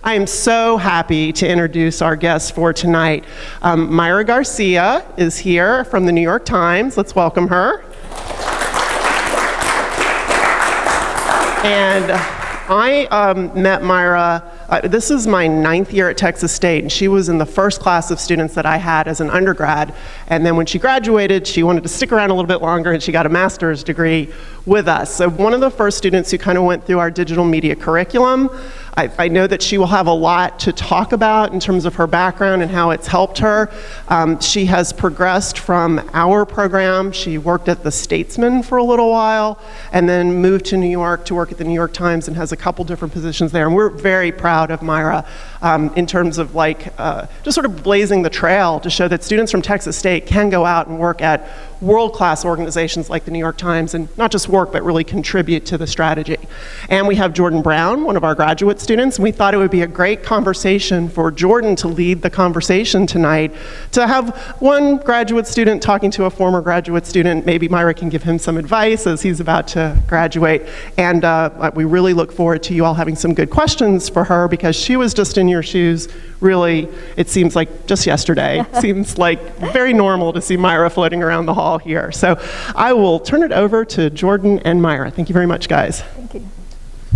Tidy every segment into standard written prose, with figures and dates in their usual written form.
I am so happy to introduce our guest for tonight. Maira Garcia is here from the New York Times. Let's welcome her. And I met Maira, this is my 9th year at Texas State, and she was in the first class of students that I had as an undergrad. And then when she graduated, she wanted to stick around a little bit longer, and she got a master's degree with us. So one of the first students who kind of went through our digital media curriculum. I know that she will have a lot to talk about in terms of her background and how it's helped her. She has progressed from our program. She worked at the Statesman for a little while and then moved to New York to work at the New York Times and has a couple different positions there. And we're very proud of Maira in terms of just sort of blazing the trail to show that students from Texas State can go out and work at world-class organizations like the New York Times and not just work, but really contribute to the strategy. And we have Jordan Brown, one of our graduate students, and we thought it would be a great conversation for Jordan to lead the conversation tonight, to have one graduate student talking to a former graduate student. Maybe Maira can give him some advice as he's about to graduate. And we really look forward to you all having some good questions for her, because she was just in your shoes, really, it seems like just yesterday. Seems like very normal to see Maira floating around the hall here. So I will turn it over to Jordan and Maira. Thank you very much, guys. Thank you.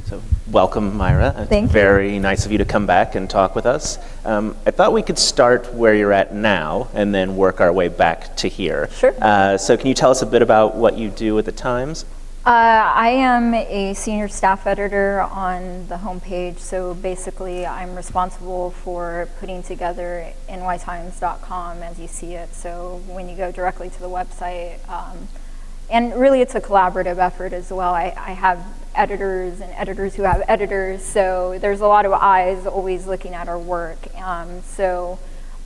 So welcome, Maira. Thank you. Very nice of you to come back and talk with us. I thought we could start where you're at now and then work our way back to here. Sure. So can you tell us a bit about what you do at the Times? I am a senior staff editor on the homepage, so basically I'm responsible for putting together nytimes.com as you see it. So when you go directly to the website, and really it's a collaborative effort as well. I have editors and editors who have editors, so there's a lot of eyes always looking at our work. So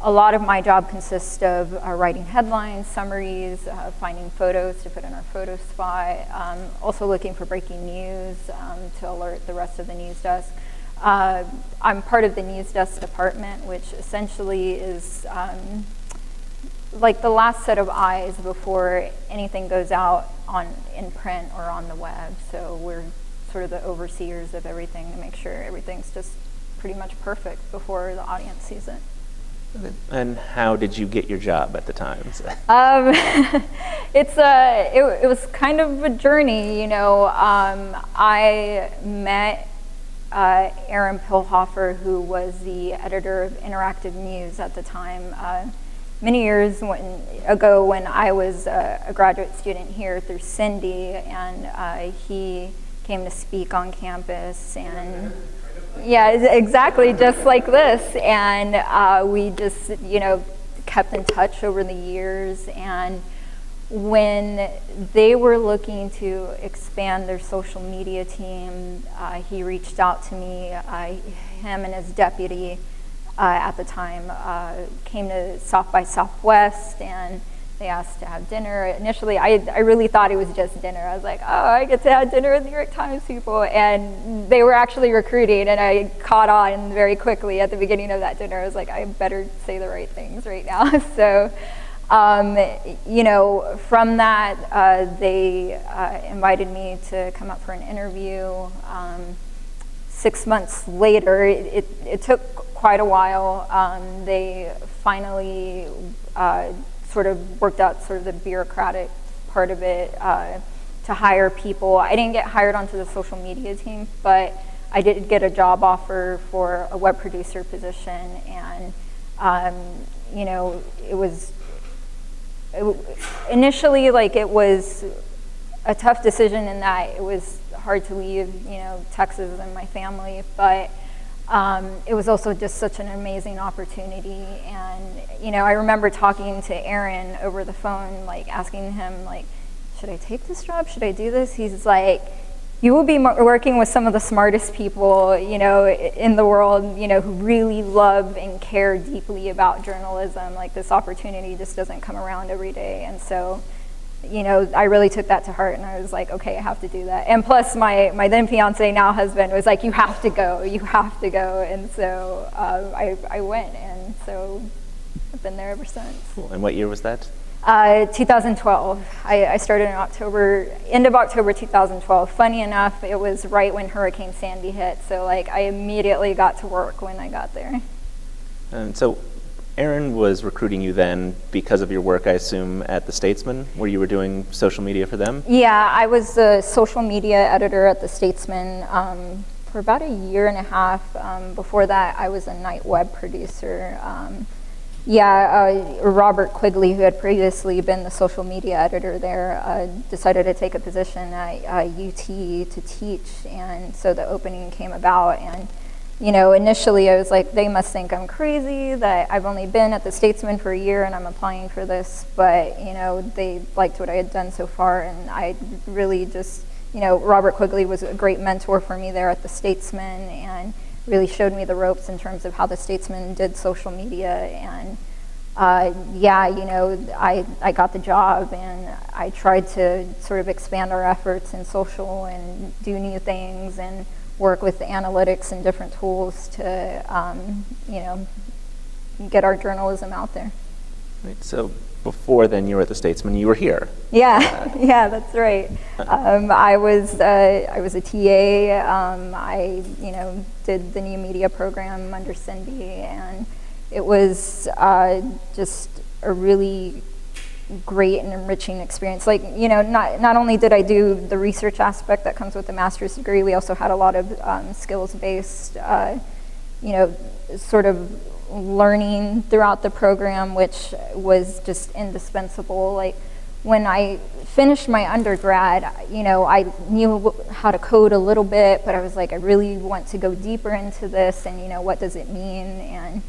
a lot of my job consists of writing headlines, summaries, finding photos to put in our photo spot, also looking for breaking news to alert the rest of the news desk. I'm part of the news desk department, which essentially is like the last set of eyes before anything goes out in print or on the web. So we're sort of the overseers of everything to make sure everything's just pretty much perfect before the audience sees it. And how did you get your job at the Times? It was kind of a journey, you know. I met Aaron Pilhofer, who was the editor of Interactive News at the time, many years ago when I was a graduate student here through Cindy, and he came to speak on campus, and yeah, exactly, just like this. And we just, kept in touch over the years. And when they were looking to expand their social media team, he reached out to me. Him and his deputy at the time came to South by Southwest, and they asked to have dinner. Initially, I really thought it was just dinner. I was like, oh, I get to have dinner with New York Times people. And they were actually recruiting, and I caught on very quickly at the beginning of that dinner. I was like, I better say the right things right now. So, from that, they invited me to come up for an interview. 6 months later, it took quite a while. They finally sort of worked out sort of the bureaucratic part of it to hire people. I didn't get hired onto the social media team, but I did get a job offer for a web producer position, and initially, it was a tough decision in that it was hard to leave, Texas and my family, but it was also just such an amazing opportunity. And I remember talking to Aaron over the phone, asking him, should I take this job? Should I do this? He's like, you will be working with some of the smartest people, in the world, who really love and care deeply about journalism. This opportunity just doesn't come around every day. And so, I really took that to heart, and I was like, okay, I have to do that. And plus, my then fiance, now husband, was like, you have to go. And so I went, and so I've been there ever since. Cool. And what year was that? 2012. I started in end of October 2012. Funny enough, it was right when Hurricane Sandy hit, so like I immediately got to work when I got there. And so Aaron was recruiting you then because of your work, I assume, at The Statesman, where you were doing social media for them? Yeah, I was the social media editor at The Statesman for about a year and a half. Before that, I was a night web producer. Robert Quigley, who had previously been the social media editor there, decided to take a position at UT to teach, and so the opening came about. And initially I was like, they must think I'm crazy that I've only been at The Statesman for a year and I'm applying for this, but they liked what I had done so far, and I really just, Robert Quigley was a great mentor for me there at The Statesman, and really showed me the ropes in terms of how The Statesman did social media. And I got the job, and I tried to sort of expand our efforts in social and do new things and work with the analytics and different tools to get our journalism out there. Right, so before then you were at The Statesman, you were here. Yeah, that's right. I was a TA. I did the new media program under Cindy, and it was just a really great and enriching experience. Like, not only did I do the research aspect that comes with the master's degree, we also had a lot of skills-based, sort of learning throughout the program, which was just indispensable. Like, when I finished my undergrad, I knew how to code a little bit, but I was like, I really want to go deeper into this, and what does it mean? And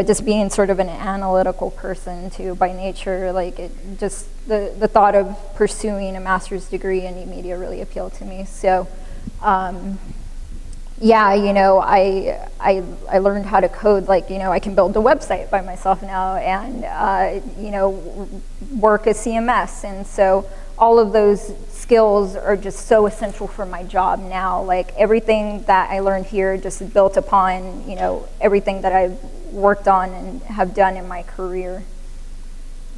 just being sort of an analytical person too by nature, like it just, the thought of pursuing a master's degree in media really appealed to me. So, I learned how to code, like, I can build a website by myself now, and, work a CMS. And so all of those skills are just so essential for my job now. Like, everything that I learned here just built upon, everything that I've worked on and have done in my career.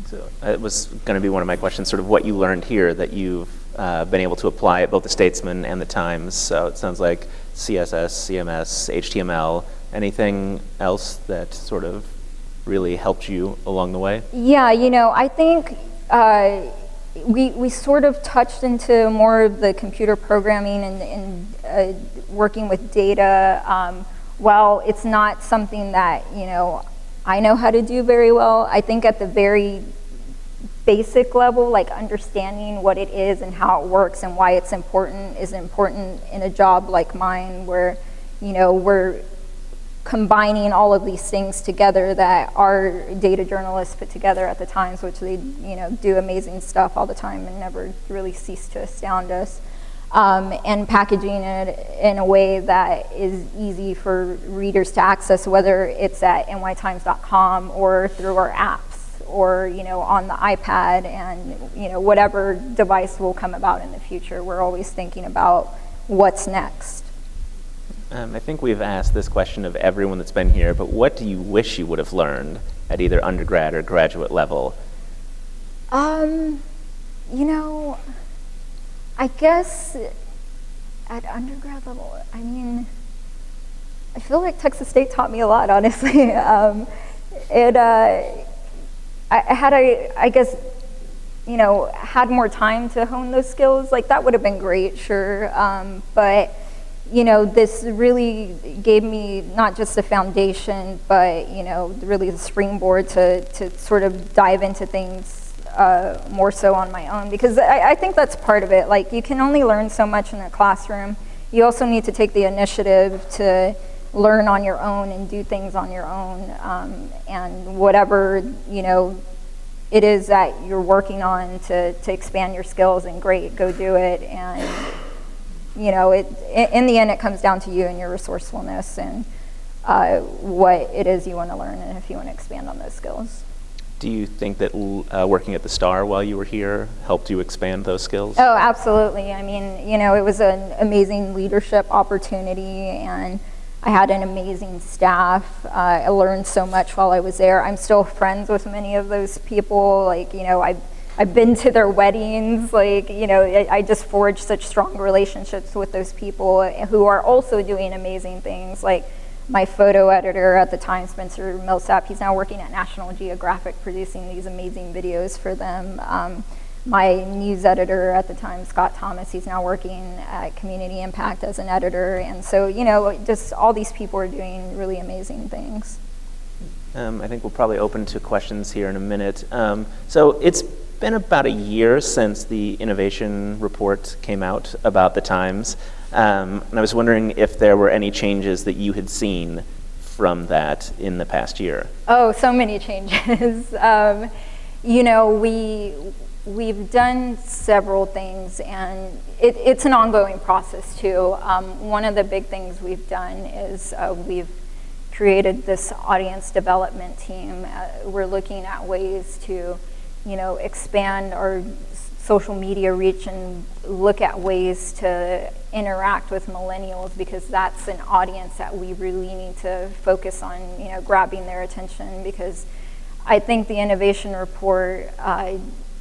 So it was going to be one of my questions, sort of what you learned here that you've been able to apply at both The Statesman and The Times. So it sounds like CSS, CMS, HTML, anything else that sort of really helped you along the way? Yeah, I think we sort of touched into more of the computer programming and working with data. While it's not something that, I know how to do very well, I think at the very basic level, like understanding what it is and how it works and why it's important is important in a job like mine, where, we're combining all of these things together that our data journalists put together at the Times, which they, do amazing stuff all the time and never really cease to astound us. And packaging it in a way that is easy for readers to access, whether it's at nytimes.com or through our apps, or on the iPad, and whatever device will come about in the future. We're always thinking about what's next. I think we've asked this question of everyone that's been here, but what do you wish you would have learned at either undergrad or graduate level? I guess at undergrad level, I feel like Texas State taught me a lot, honestly. I guess, had more time to hone those skills, like that would have been great, sure. But, this really gave me not just a foundation, but, really the springboard to sort of dive into things more so on my own, because I think that's part of it. Like, you can only learn so much in a classroom. You also need to take the initiative to learn on your own and do things on your own, and whatever it is that you're working on to expand your skills, and great, go do it. And in the end, it comes down to you and your resourcefulness and what it is you want to learn, and if you want to expand on those skills. Do you think that working at the Star while you were here helped you expand those skills? Oh, absolutely. It was an amazing leadership opportunity, and I had an amazing staff. I learned so much while I was there. I'm still friends with many of those people. Like, you know, I've been to their weddings. Like, you know, I just forged such strong relationships with those people who are also doing amazing things. Like my photo editor at the time, Spencer Millsap, he's now working at National Geographic producing these amazing videos for them. My news editor at the time, Scott Thomas, he's now working at Community Impact as an editor. And so, you know, just all these people are doing really amazing things. I think we'll probably open to questions here in a minute. So it's been about a year since the innovation report came out about the Times. And I was wondering if there were any changes that you had seen from that in the past year. Oh, so many changes. You know, we've done several things, and it's an ongoing process too. One of the big things we've done is we've created this audience development team. We're looking at ways to, you know, expand our social media reach and look at ways to interact with millennials, because that's an audience that we really need to focus on, you know, grabbing their attention. Because I think the innovation report,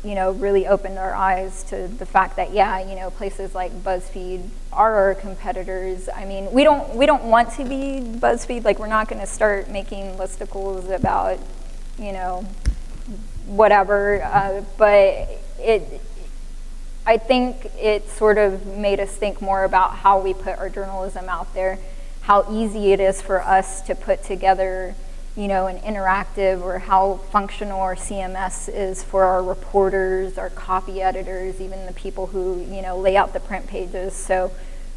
you know, really opened our eyes to the fact that, yeah, you know, places like BuzzFeed are our competitors. I mean, we don't want to be BuzzFeed. Like, we're not going to start making listicles about, you know, whatever. But I think it sort of made us think more about how we put our journalism out there, how easy it is for us to put together, you know, an interactive, or how functional our CMS is for our reporters, our copy editors, even the people who, you know, lay out the print pages. So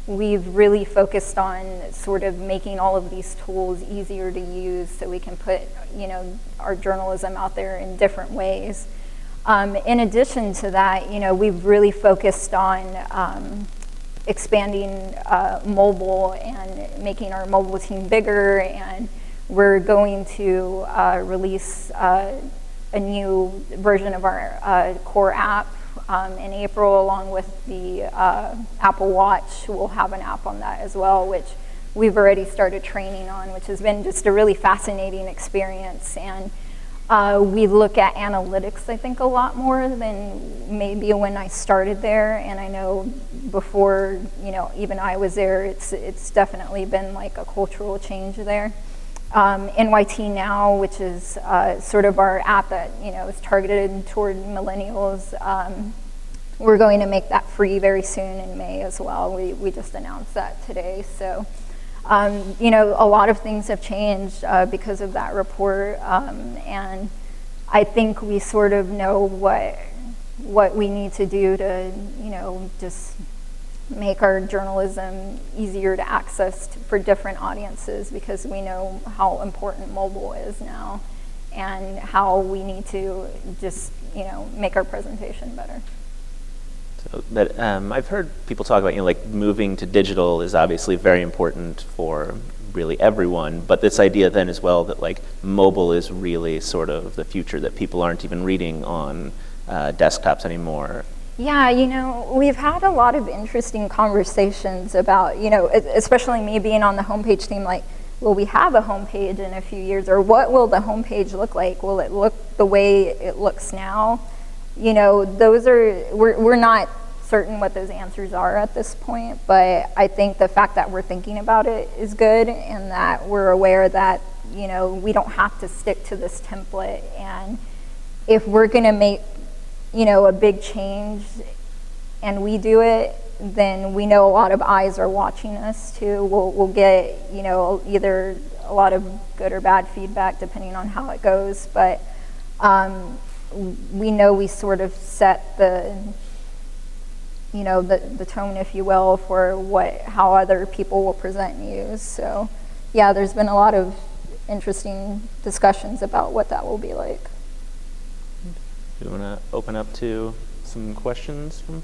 we've really focused on sort of making all of these tools easier to use so we can put, you know, our journalism out there in different ways. In addition to that, you know, we've really focused on expanding mobile and making our mobile team bigger, and we're going to release a new version of our core app in April, along with the Apple Watch. We'll have an app on that as well, which we've already started training on, which has been just a really fascinating experience. And we look at analytics, I think, a lot more than maybe when I started there. And I know before, you know, even I was there, it's definitely been like a cultural change there. NYT Now, which is sort of our app that, you know, is targeted toward millennials. We're going to make that free very soon in May as well. We just announced that today. So, you know, a lot of things have changed because of that report. And I think we sort of know what we need to do to, you know, just make our journalism easier to access for different audiences, because we know how important mobile is now and how we need to just, you know, make our presentation better. So that I've heard people talk about, you know, like moving to digital is obviously very important for really everyone, but this idea then as well that like mobile is really sort of the future, that people aren't even reading on desktops anymore. Yeah, you know, we've had a lot of interesting conversations about, you know, especially me being on the homepage team, like, will we have a homepage in a few years, or what will the homepage look like? Will it look the way it looks now? You know, those are, we're not certain what those answers are at this point, but I think the fact that we're thinking about it is good, and that we're aware that, you know, we don't have to stick to this template. And if we're going to make, you know, a big change and we do it, then we know a lot of eyes are watching us too. We'll get, you know, either a lot of good or bad feedback depending on how it goes, but we know we sort of set the, you know, the tone, if you will, for how other people will present news. So yeah, there's been a lot of interesting discussions about what that will be like. Do you want to open up to some questions from?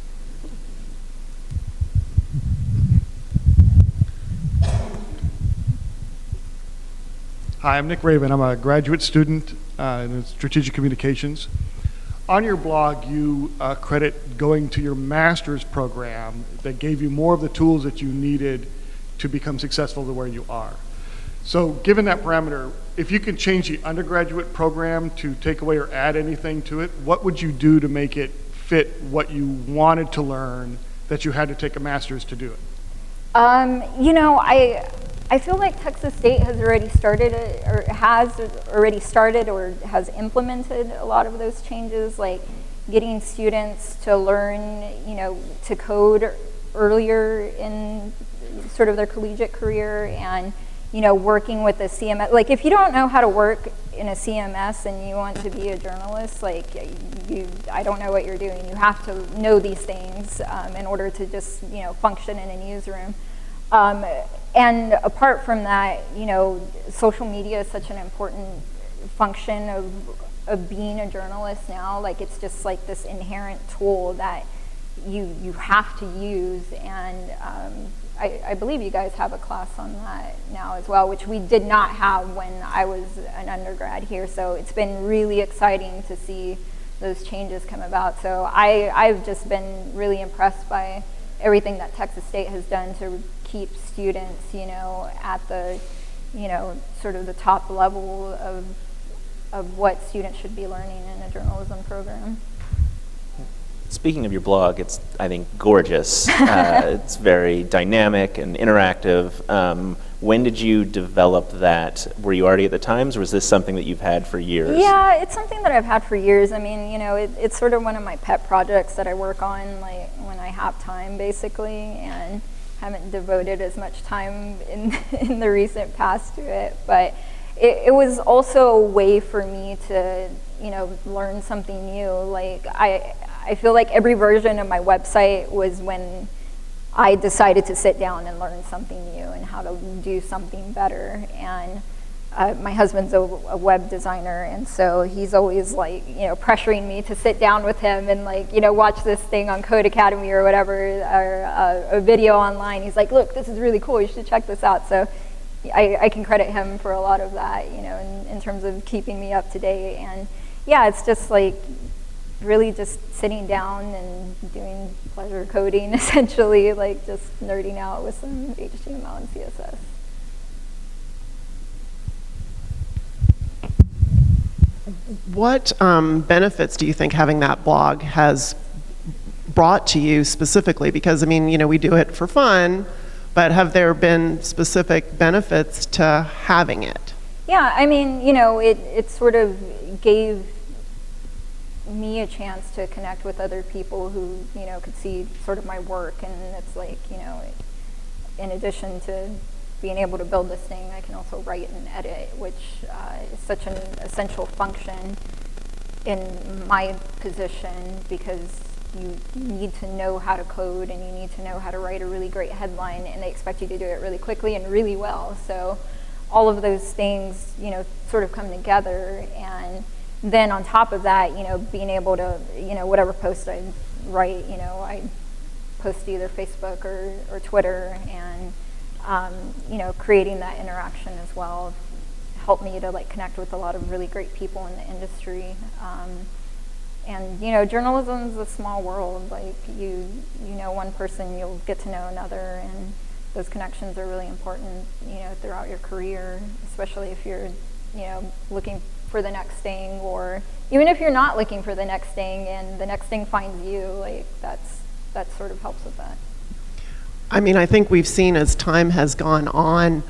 Hi, I'm Nick Raven. I'm a graduate student in strategic communications. On your blog, you credit going to your master's program that gave you more of the tools that you needed to become successful to where you are. So given that parameter, if you could change the undergraduate program to take away or add anything to it, what would you do to make it fit what you wanted to learn that you had to take a master's to do it? You know, I feel like Texas State has already started or has implemented a lot of those changes, like getting students to learn, you know, to code earlier in sort of their collegiate career, and, you know, working with a CMS. Like, if you don't know how to work in a CMS and you want to be a journalist, like, I don't know what you're doing. You have to know these things in order to just, you know, function in a newsroom. And apart from that, you know, social media is such an important function of being a journalist now. Like, it's just like this inherent tool that you have to use, and I believe you guys have a class on that now as well, which we did not have when I was an undergrad here. So it's been really exciting to see those changes come about. So I've just been really impressed by everything that Texas State has done to keep students, you know, at the, you know, sort of the top level of what students should be learning in a journalism program. Speaking of your blog, it's, I think, gorgeous. It's very dynamic and interactive. When did you develop that? Were you already at the Times, or was this something that you've had for years? Yeah, it's something that I've had for years. I mean, you know, it's sort of one of my pet projects that I work on, like, when I have time, basically, and haven't devoted as much time in the recent past to it. But it was also a way for me to, you know, learn something new. Like, I feel like every version of my website was when I decided to sit down and learn something new and how to do something better. And my husband's a web designer, and so he's always, like, you know, pressuring me to sit down with him and, like, you know, watch this thing on Code Academy or whatever, or a video online. He's like, look, this is really cool, you should check this out. So I can credit him for a lot of that, you know, in terms of keeping me up to date. And yeah, it's just like really just sitting down and doing pleasure coding, essentially, like just nerding out with some HTML and CSS. What benefits do you think having that blog has brought to you specifically? Because, I mean, you know, we do it for fun, but have there been specific benefits to having it? Yeah, I mean, you know, it sort of gave me a chance to connect with other people who, you know, could see sort of my work, and it's like, you know, in addition to being able to build this thing, I can also write and edit, which is such an essential function in my position, because you need to know how to code and you need to know how to write a really great headline, and they expect you to do it really quickly and really well. So all of those things, you know, sort of come together. And then on top of that, you know, being able to, you know, whatever post I write, you know, I post to either Facebook or Twitter, and you know, creating that interaction as well helped me to, like, connect with a lot of really great people in the industry. And, you know, journalism is a small world. Like, you know one person, you'll get to know another, and those connections are really important, you know, throughout your career, especially if you're, you know, looking for the next thing, or even if you're not looking for the next thing and the next thing finds you, like, that sort of helps with that. I mean, I think we've seen as time has gone on,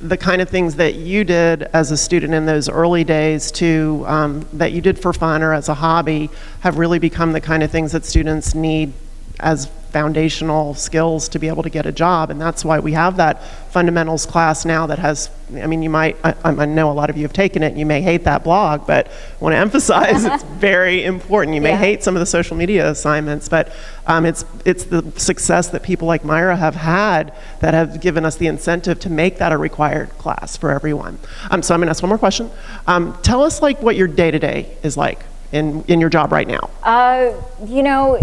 the kind of things that you did as a student in those early days to that you did for fun or as a hobby have really become the kind of things that students need as foundational skills to be able to get a job. And that's why we have that fundamentals class now that has, I mean, you might, I know a lot of you have taken it and you may hate that blog, but I want to emphasize it's very important. You may hate some of the social media assignments, but it's the success that people like Maira have had that have given us the incentive to make that a required class for everyone. So I'm going to ask one more question. Tell us, like, what your day-to-day is like in your job right now. You know,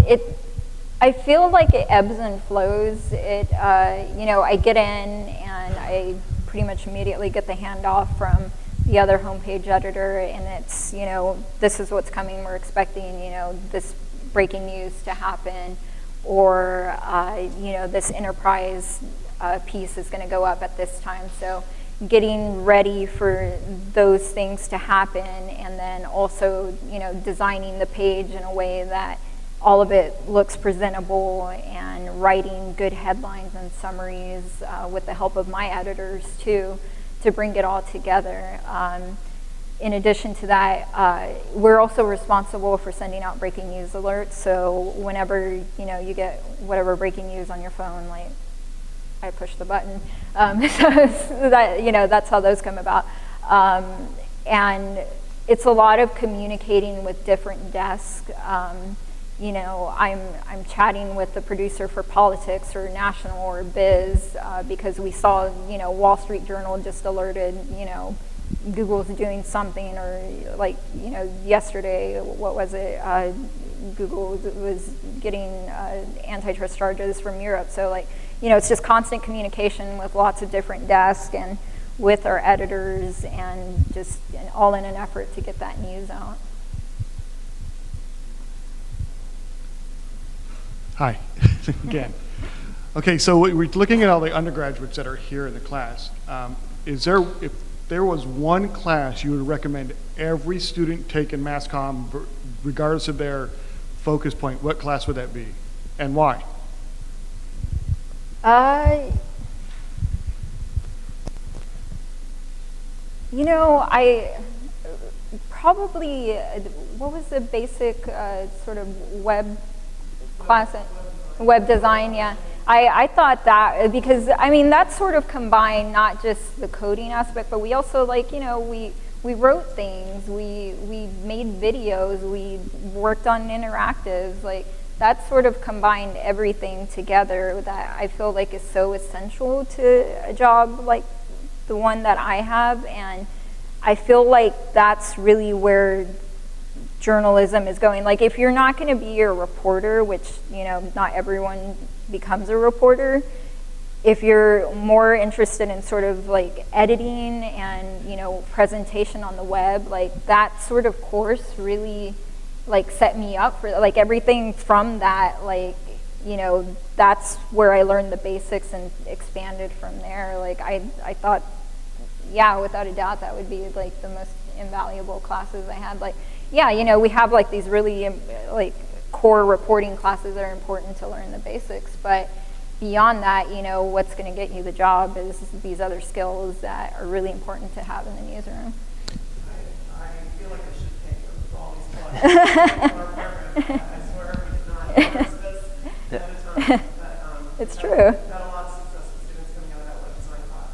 I feel like it ebbs and flows. You know, I get in and I pretty much immediately get the handoff from the other homepage editor, and it's, you know, this is what's coming. We're expecting, you know, this breaking news to happen, or, you know, this enterprise piece is going to go up at this time. So, getting ready for those things to happen, and then also, designing the page in a way that all of it looks presentable, and writing good headlines and summaries with the help of my editors too, to bring it all together. In addition to that, we're also responsible for sending out breaking news alerts. So whenever you get whatever breaking news on your phone, like I push the button, so that that's how those come about. And it's a lot of communicating with different desks. I'm chatting with the producer for politics or national or biz because we saw, Wall Street Journal just alerted, Google's doing something, or yesterday, what was it? Google was getting antitrust charges from Europe. So it's just constant communication with lots of different desks and with our editors, and just all in an effort to get that news out. Hi, again. Okay, so we're looking at all the undergraduates that are here in the class. If there was one class you would recommend every student take in Mass Comm, regardless of their focus point, what class would that be, and why? I probably, what was the basic sort of web class? Web design, yeah. I thought that, because that's sort of combined not just the coding aspect, but we also we wrote things, we made videos, we worked on interactives, that sort of combined everything together that I feel like is so essential to a job like the one that I have. And I feel like that's really where journalism is going. If you're not going to be a reporter, which not everyone becomes a reporter, if you're more interested in sort of editing and presentation on the web, that sort of course really set me up for everything from that. That's where I learned the basics and expanded from there. I thought, yeah, without a doubt, that would be the most invaluable classes I had. We have these really core reporting classes that are important to learn the basics, but beyond that, what's going to get you the job is these other skills that are really important to have in the newsroom. I feel like I should pay for all these classes. I swear we did not notice this at a time. But, it's true. Got a lot of successful students coming out of that web design class.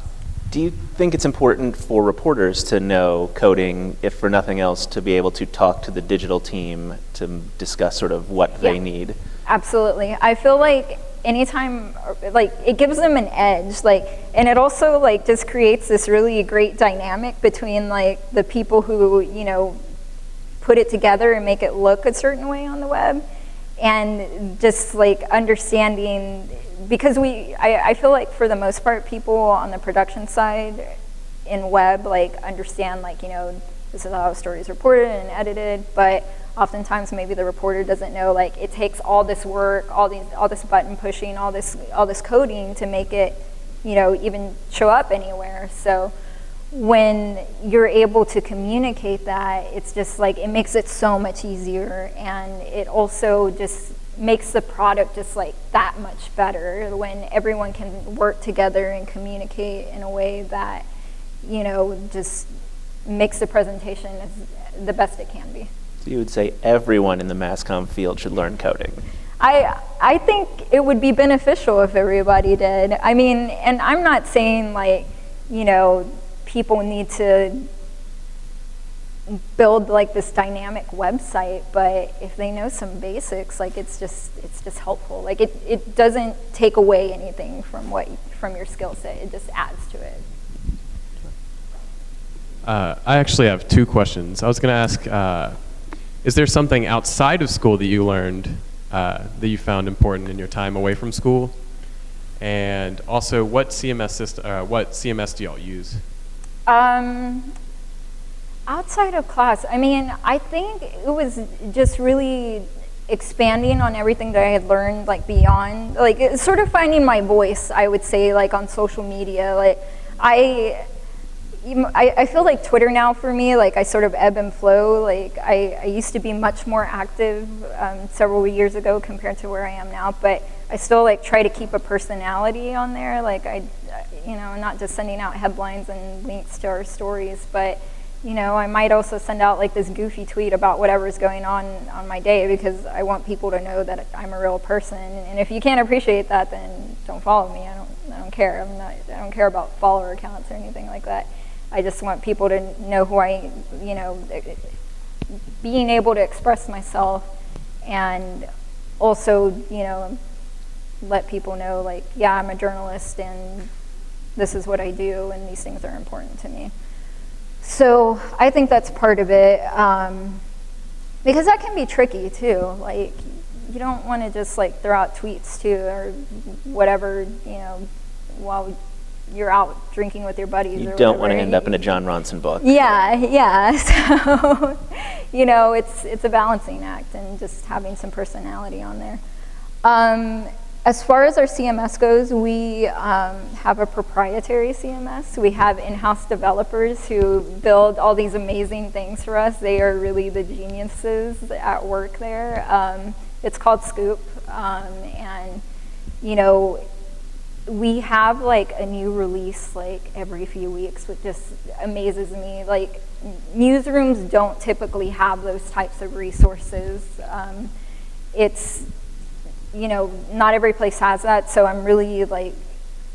Do you think it's important for reporters to know coding, if for nothing else, to be able to talk to the digital team to discuss sort of what they need? Absolutely. I feel like anytime, it gives them an edge, and it also just creates this really great dynamic between the people who put it together and make it look a certain way on the web, and just understanding, because I feel like for the most part people on the production side in web understand this is how a story is reported and edited, but oftentimes maybe the reporter doesn't know it takes all this work, all this button pushing, all this coding to make it even show up anywhere. So when you're able to communicate that, it's just it makes it so much easier, and it also just makes the product just that much better when everyone can work together and communicate in a way that just makes the presentation the best it can be. So you would say everyone in the mass comm field should learn coding? I think it would be beneficial if everybody did. And I'm not saying people need to build like this dynamic website, but if they know some basics, like it's just helpful. Like it doesn't take away anything from your skill set. It just adds to it. I actually have two questions. I was going to ask, is there something outside of school that you learned that you found important in your time away from school? And also, what CMS do y'all use? Outside of class, I think it was just really expanding on everything that I had learned, like beyond, like sort of finding my voice, I would say, like on social media. Like I feel like Twitter now for me, like I sort of ebb and flow. Like I used to be much more active several years ago compared to where I am now, but I still like try to keep a personality on there. Like not just sending out headlines and links to our stories, but I might also send out like this goofy tweet about whatever's going on my day, because I want people to know that I'm a real person. And if you can't appreciate that, then don't follow me. I don't care. I don't care about follower accounts or anything like that. I just want people to know who being able to express myself, and also, let people know, like, yeah, I'm a journalist and this is what I do and these things are important to me. So I think that's part of it, because that can be tricky too. Like, you don't want to just like throw out tweets too or whatever, while you're out drinking with your buddies. You or don't whatever. want to end up in a John Ronson book. Yeah. So, it's a balancing act and just having some personality on there. As far as our CMS goes, we have a proprietary CMS. We have in-house developers who build all these amazing things for us. They are really the geniuses at work there. It's called Scoop, and we have like a new release like every few weeks, which just amazes me. Like, newsrooms don't typically have those types of resources. It's not every place has that, so I'm really like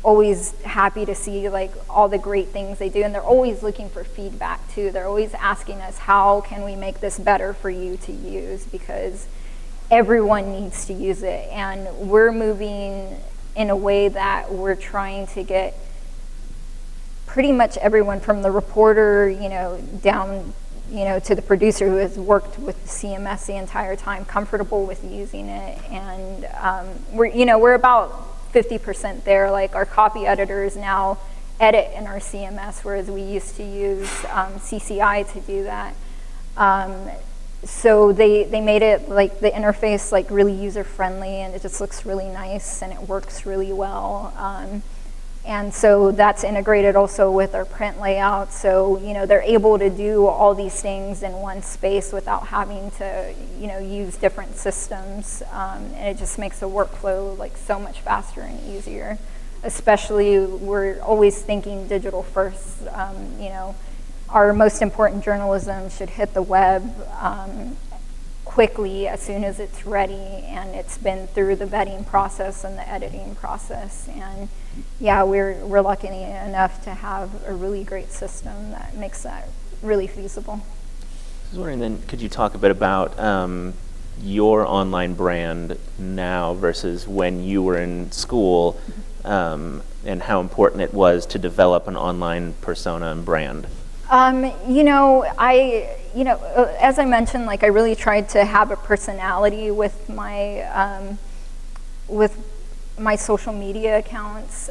always happy to see like all the great things they do, and they're always looking for feedback too. They're always asking us, how can we make this better for you to use, because everyone needs to use it, and we're moving in a way that we're trying to get pretty much everyone from the reporter, down to the producer who has worked with CMS the entire time, comfortable with using it. And we're about 50% there. Like, our copy editors now edit in our CMS, whereas we used to use CCI to do that. So they made it like the interface like really user friendly, and it just looks really nice and it works really well. And so that's integrated also with our print layout. So, they're able to do all these things in one space without having to, use different systems. And it just makes the workflow like so much faster and easier. Especially, we're always thinking digital first. Our most important journalism should hit the web quickly as soon as it's ready, and it's been through the vetting process and the editing process. And yeah, we're lucky enough to have a really great system that makes that really feasible. I was wondering then, could you talk a bit about your online brand now versus when you were in school, and how important it was to develop an online persona and brand? As I mentioned, like, I really tried to have a personality with my social media accounts,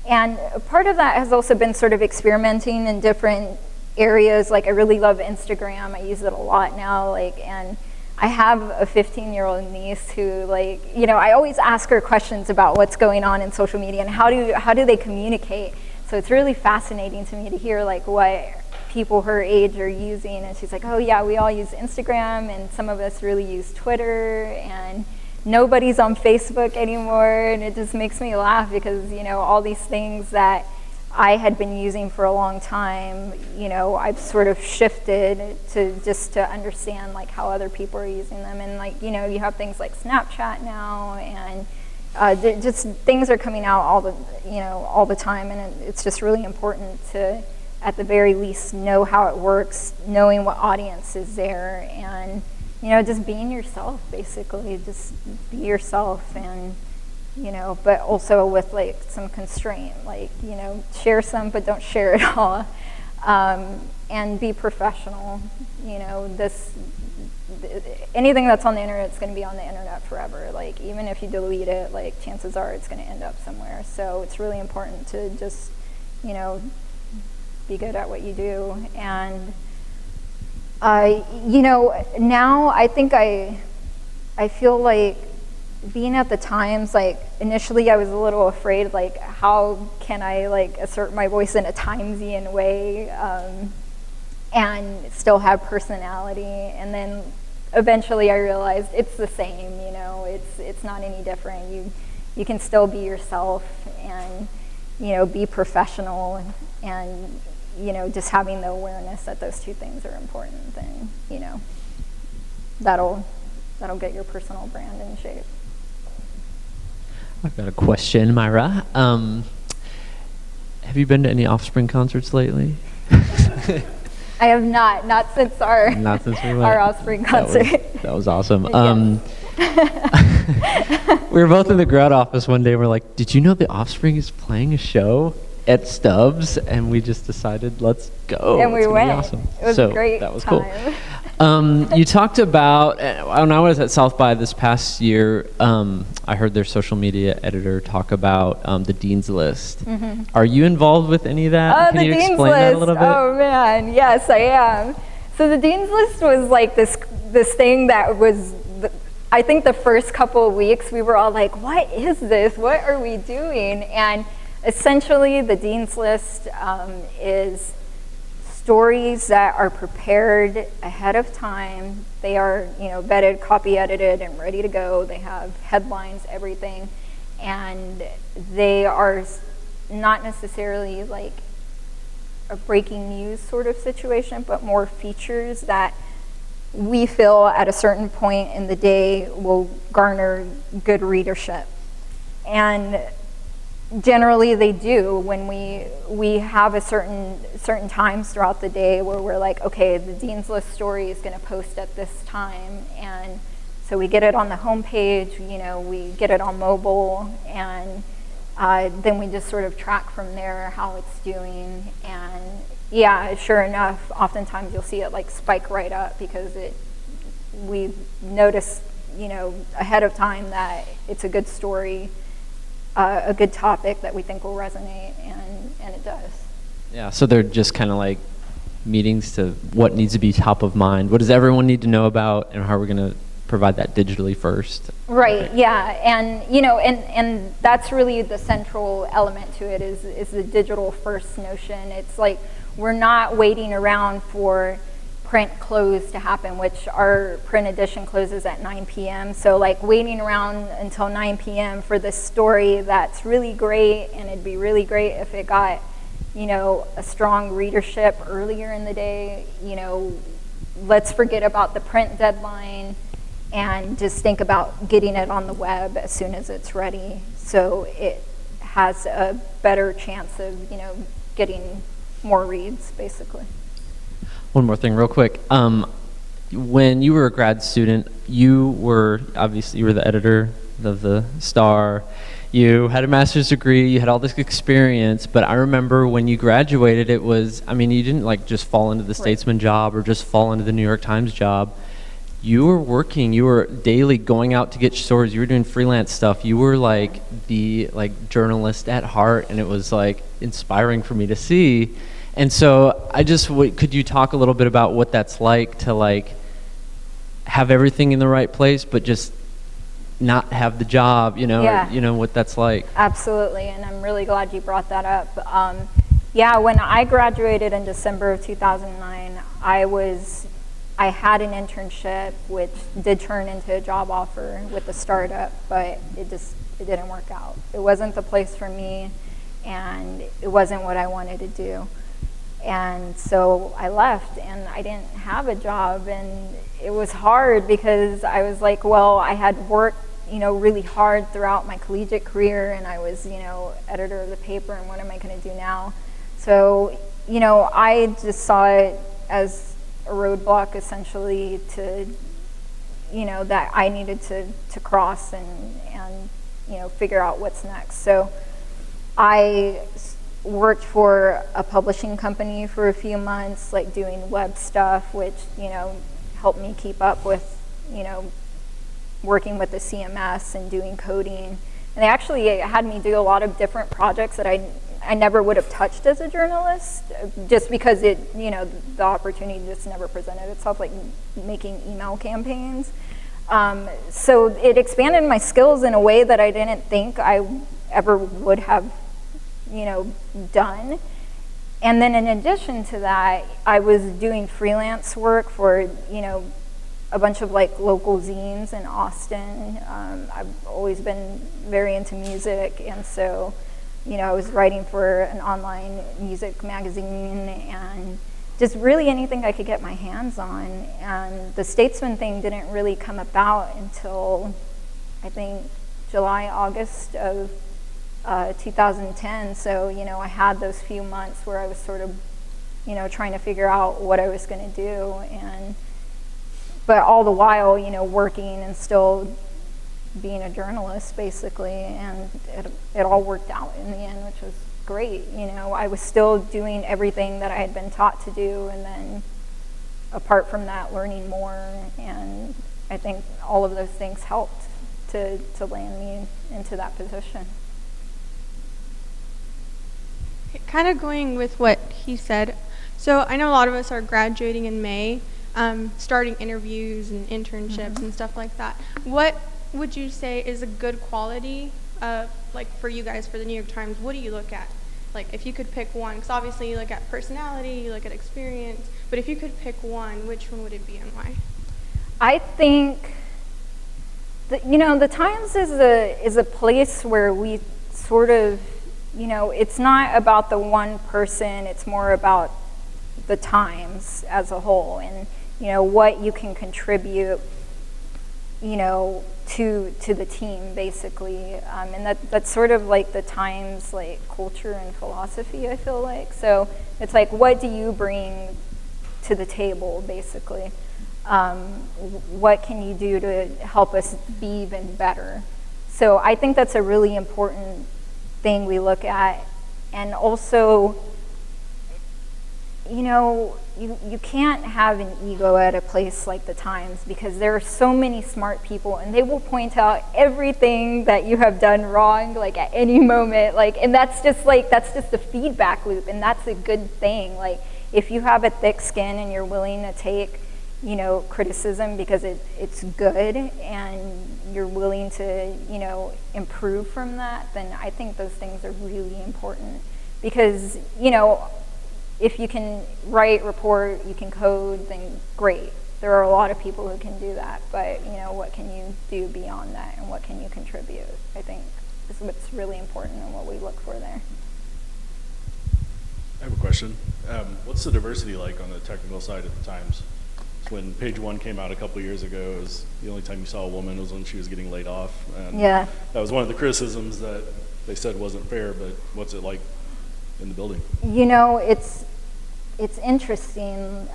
and part of that has also been sort of experimenting in different areas. Like, I really love Instagram. I use it a lot now. And I have a 15-year-old niece who, I always ask her questions about what's going on in social media and how do they communicate. So it's really fascinating to me to hear what people her age are using. And she's like, oh yeah, we all use Instagram, and some of us really use Twitter, and nobody's on Facebook anymore. And it just makes me laugh because, all these things that I had been using for a long time, I've sort of shifted to understand how other people are using them. And you have things like Snapchat now, and just things are coming out all the time, and it's just really important to, at the very least, know how it works, knowing what audience is there, and just being yourself, basically. Just be yourself, and but also with some constraint, share some but don't share it all, and be professional. Anything that's on the internet is going to be on the internet forever. Even if you delete it, chances are it's going to end up somewhere. So it's really important to just, be good at what you do. And, now I think I feel like being at the Times, like initially I was a little afraid, like how can I like assert my voice in a Timesian way and still have personality? And then eventually I realized it's the same, you know, it's not any different. You can still be yourself and, you know, be professional and, you know, just having the awareness that those two things are important, then, you know, that'll get your personal brand in shape. I've got a question, Myra. Have you been to any Offspring concerts lately? I have not since our Not since we went. our Offspring concert. That was awesome. Yes. We were both in the grad office one day. We're like, "Did you know the Offspring is playing a show at Stubbs?" And we just decided, let's go. And we It's gonna be went. awesome. It was So a great that was time. cool. You talked about, when I was at South by this past year, I heard their social media editor talk about the Dean's List. Mm-hmm. Are you involved with any of that? Oh, Can the you Dean's explain List. that a little bit? Oh man, yes, I am. So the Dean's List was like this thing that was, I think the first couple of weeks we were all like, what is this? What are we doing? And essentially the Dean's List is stories that are prepared ahead of time. They are, you know, vetted, copy edited, and ready to go. They have headlines, everything, and they are not necessarily like a breaking news sort of situation, but more features that we feel at a certain point in the day will garner good readership. And generally they do when we have a certain times throughout the day where we're like, okay, the Dean's List story is going to post at this time, and so we get it on the homepage, you know, we get it on mobile, and then we just sort of track from there how it's doing. And yeah, sure enough, oftentimes you'll see it like spike right up because we notice, you know, ahead of time that it's a good story, a good topic that we think will resonate, and it does. Yeah, so they're just kind of like meetings to what needs to be top of mind. What does everyone need to know about, and how are we going to provide that digitally first? Right, Okay. yeah, and you know, and that's really the central element to it is the digital first notion. It's like we're not waiting around for print close to happen, which our print edition closes at 9 p.m. So like waiting around until 9 p.m. for this story that's really great, and it'd be really great if it got, you know, a strong readership earlier in the day. You know, let's forget about the print deadline and just think about getting it on the web as soon as it's ready, so it has a better chance of, you know, getting more reads, basically. One more thing real quick. When you were a grad student, you were the editor of the Star. You had a master's degree, you had all this experience, but I remember when you graduated, it was, I mean, you didn't like just fall into the Statesman job or just fall into the New York Times job. You were working, you were daily going out to get stories, you were doing freelance stuff, you were like the journalist at heart, and it was like inspiring for me to see. And so I just, could you talk a little bit about what that's like to like have everything in the right place, but just not have the job, you know, Yeah. or, you know, what that's like? Absolutely, and I'm really glad you brought that up. Yeah, when I graduated in December of 2009, I had an internship, which did turn into a job offer with a startup, but it didn't work out. It wasn't the place for me, and it wasn't what I wanted to do. And so I left, and I didn't have a job, and it was hard because I was like, well, I had worked, you know, really hard throughout my collegiate career, and I was, you know, editor of the paper, and what am I going to do now? So, you know, I just saw it as a roadblock, essentially, to, you know, that I needed to cross and you know, figure out what's next. So I worked for a publishing company for a few months, like doing web stuff, which, you know, helped me keep up with, you know, working with the CMS and doing coding. And they actually had me do a lot of different projects that I never would have touched as a journalist, just because it, you know, the opportunity just never presented itself, like making email campaigns. So it expanded my skills in a way that I didn't think I ever would have, done. And then in addition to that, I was doing freelance work for, a bunch of like local zines in Austin. I've always been very into music, and so, I was writing for an online music magazine and just really anything I could get my hands on. And the Statesman thing didn't really come about until, I think, July, August of 2010. So, I had those few months where I was sort of, trying to figure out what I was going to do. But all the while, working and still being a journalist, basically. And it all worked out in the end, which was great. I was still doing everything that I had been taught to do, and then apart from that, learning more. And I think all of those things helped to land me into that position. Kind of going with what he said. So I know a lot of us are graduating in May, starting interviews and internships and stuff like that. What would you say is a good quality, like for you guys, for the New York Times? What do you look at? Like if you could pick one, because obviously you look at personality, you look at experience, but if you could pick one, which one would it be and why? I think that, the Times is a place where we sort of, it's not about the one person, it's more about the Times as a whole, and, what you can contribute, to the team, basically. And that's sort of like the Times, like, culture and philosophy, I feel like. So it's like, what do you bring to the table, basically? What can you do to help us be even better? So I think that's a really important thing we look at. And also, you can't have an ego at a place like the Times, because there are so many smart people, and they will point out everything that you have done wrong, like at any moment, and that's just the feedback loop, and that's a good thing. Like, if you have a thick skin and you're willing to take, criticism because it's good, and you're willing to, improve from that, then I think those things are really important. Because, if you can write, report, you can code, then great. There are a lot of people who can do that, but, what can you do beyond that, and what can you contribute, I think is what's really important and what we look for there. I have a question. What's the diversity like on the technical side at the Times? When Page One came out a couple years ago, it was the only time you saw a woman was when she was getting laid off. And yeah. That was one of the criticisms that they said wasn't fair, but what's it like in the building? It's interesting.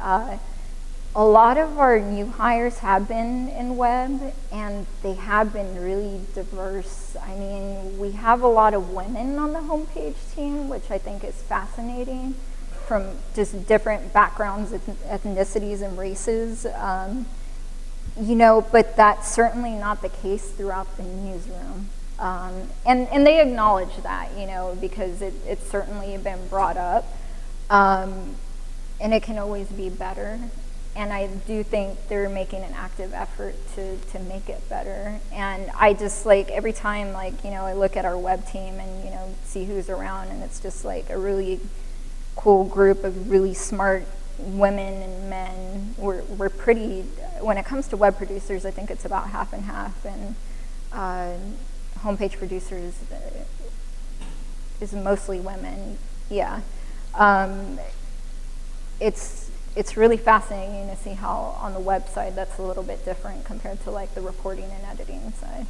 A lot of our new hires have been in web, and they have been really diverse. I mean, we have a lot of women on the homepage team, which I think is fascinating, from just different backgrounds, ethnicities, and races. But that's certainly not the case throughout the newsroom. And they acknowledge that, because it's certainly been brought up. And it can always be better. And I do think they're making an active effort to make it better. And I just, every time, I look at our web team and, see who's around, and it's just, a really cool group of really smart women and men. We're pretty, when it comes to web producers, I think it's about half and half. And homepage producers is mostly women, yeah. It's really fascinating to see how on the website that's a little bit different compared to the reporting and editing side.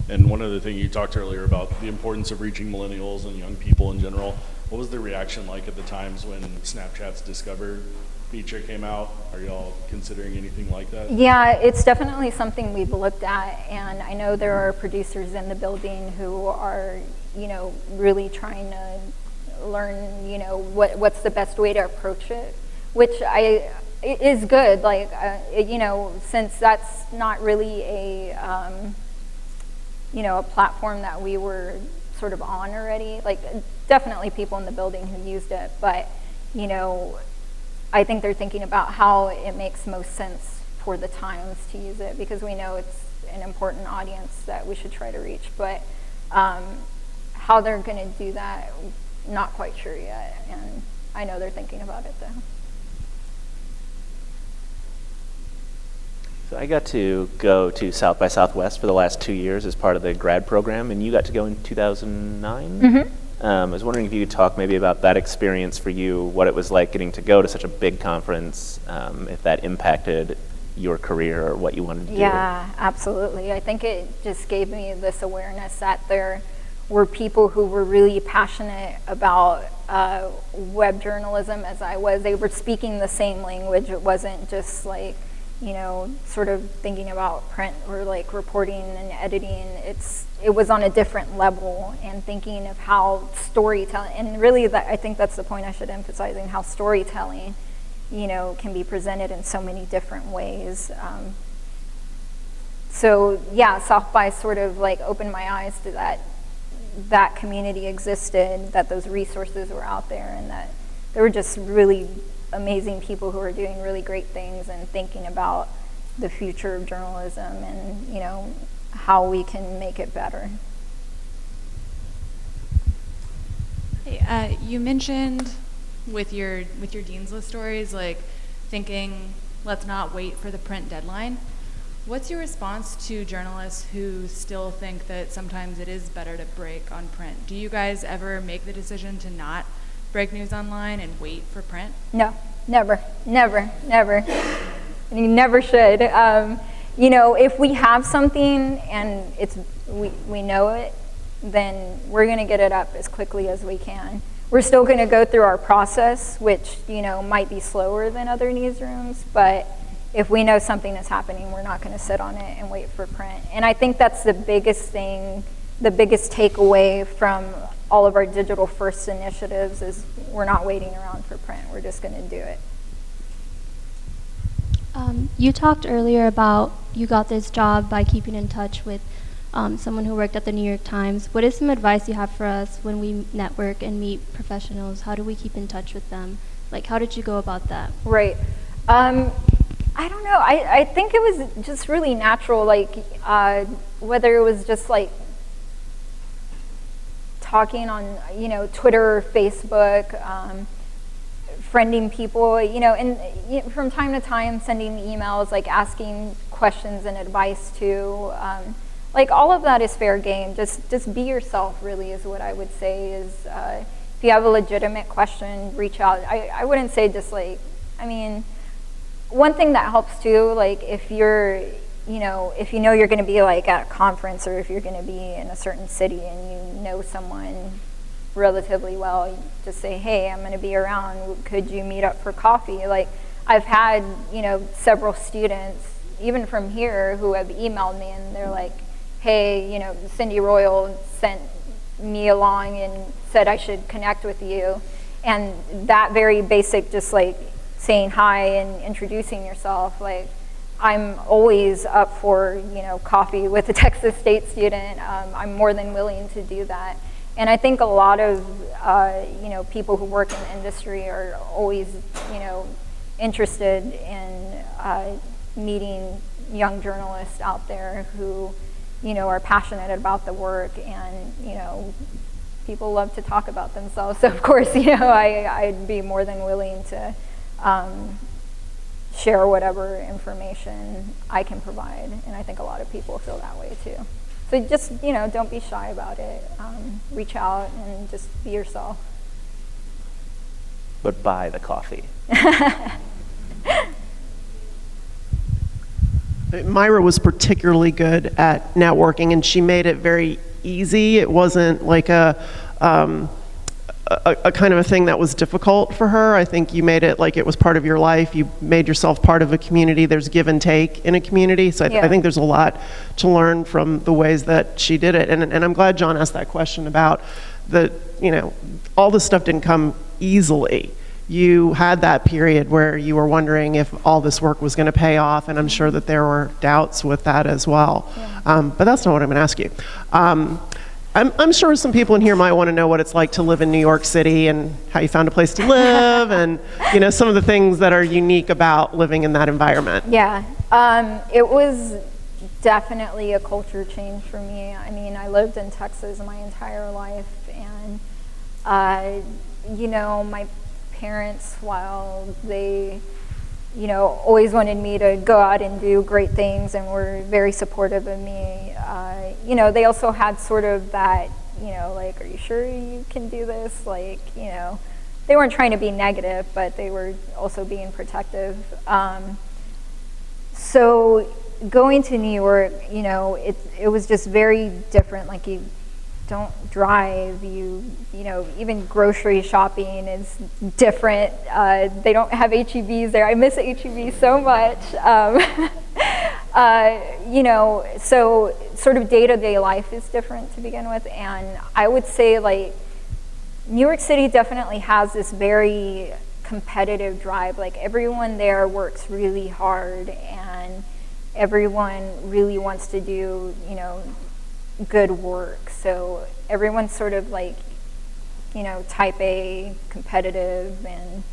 And one other thing, you talked earlier about the importance of reaching millennials and young people in general. What was the reaction like at the Times when Snapchat's Discover feature came out? Are y'all considering anything like that? Yeah, it's definitely something we've looked at, and I know there are producers in the building who are, really trying to learn, what's the best way to approach it, which it is good. Since that's not really a platform that we were sort of on already. Definitely people in the building who used it, but I think they're thinking about how it makes most sense for the Times to use it, because we know it's an important audience that we should try to reach. But how they're going to do that, not quite sure yet. And I know they're thinking about it, though. So I got to go to South by Southwest for the last 2 years as part of the grad program, and you got to go in 2009? Mm-hmm. I was wondering if you could talk maybe about that experience for you, what it was like getting to go to such a big conference, if that impacted your career or what you wanted to do. Yeah, absolutely. I think it just gave me this awareness that there were people who were really passionate about web journalism as I was. They were speaking the same language. It wasn't just like, you know, sort of thinking about print or like reporting and editing. It was on a different level, and thinking of how storytelling, and really that, I think that's the point I should emphasize, in how storytelling, you know, can be presented in so many different ways. So yeah, South by sort of like opened my eyes to that community existed, that those resources were out there, and that there were just really amazing people who are doing really great things and thinking about the future of journalism and, you know, how we can make it better. Hey, you mentioned with your Dean's List stories, like thinking, let's not wait for the print deadline. What's your response to journalists who still think that sometimes it is better to break on print? Do you guys ever make the decision to not break news online and wait for print? No, never. And you never should. You know, if we have something and we know it, then we're going to get it up as quickly as we can. We're still going to go through our process, which, you know, might be slower than other newsrooms, but if we know something is happening, we're not going to sit on it and wait for print. And I think that's the biggest thing, the biggest takeaway from all of our digital first initiatives is we're not waiting around for print. We're just going to do it. You talked earlier about you got this job by keeping in touch with someone who worked at the New York Times. What is some advice you have for us when we network and meet professionals? How do we keep in touch with them? Like, how did you go about that? Right. I don't know. I think it was just really natural, like whether it was just like talking on, you know, Twitter or Facebook, friending people, you know, and from time to time sending you like asking questions and advice to, like all of that is fair game. Just be yourself really is what I would say is, if you have a legitimate question, reach out. I wouldn't say just like, I mean, one thing that helps too, like if you're, you know you're going to be like at a conference or if you're going to be in a certain city and you know someone relatively well, you just say, hey, I'm going to be around, could you meet up for coffee? Like I've had, you know, several students, even from here, who have emailed me and they're like, hey, you know, Cindy Royal sent me along and said I should connect with you. And that very basic, just like saying hi and introducing yourself, like I'm always up for, you know, coffee with a Texas State student. I'm more than willing to do that. And I think a lot of, you know, people who work in the industry are always, you know, interested in meeting young journalists out there who, you know, are passionate about the work, and, you know, people love to talk about themselves. So of course, you know, I'd be more than willing to share whatever information I can provide. And I think a lot of people feel that way too. So just, you know, don't be shy about it. Reach out and just be yourself. But buy the coffee. Maira was particularly good at networking, and she made it very easy. It wasn't like a kind of a thing that was difficult for her. I think you made it like it was part of your life. You made yourself part of a community. There's give and take in a community. So I think there's a lot to learn from the ways that she did it. And I'm glad John asked that question about the, you know, all this stuff didn't come easily. You had that period where you were wondering if all this work was going to pay off, and I'm sure that there were doubts with that as well. But that's not what I'm going to ask you. I'm sure some people in here might want to know what it's like to live in New York City and how you found a place to live and, some of the things that are unique about living in that environment. Yeah, it was definitely a culture change for me. I mean, I lived in Texas my entire life, and, my parents, while they, always wanted me to go out and do great things and were very supportive of me, they also had sort of that, like, are you sure you can do this? Like, they weren't trying to be negative, but they were also being protective. So going to New York, it was just very different. Like, you don't drive, even grocery shopping is different. They don't have HEBs there. I miss HEB so much. So sort of day-to-day life is different to begin with. And I would say, like, New York City definitely has this very competitive drive. Like, everyone there works really hard, and everyone really wants to do, good work. So everyone's sort of like, type A, competitive, and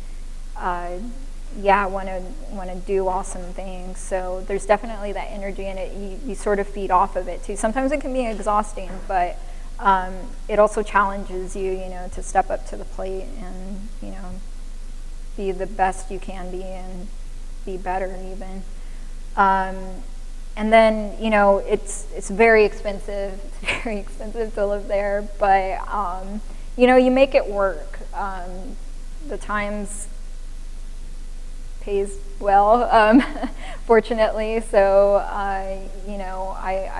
want to do awesome things. So there's definitely that energy in it. You sort of feed off of it too. Sometimes it can be exhausting, but it also challenges you, to step up to the plate and, be the best you can be and be better even. And then, it's very expensive. It's very expensive to live there, but, you make it work. The Times pays well, fortunately. So, I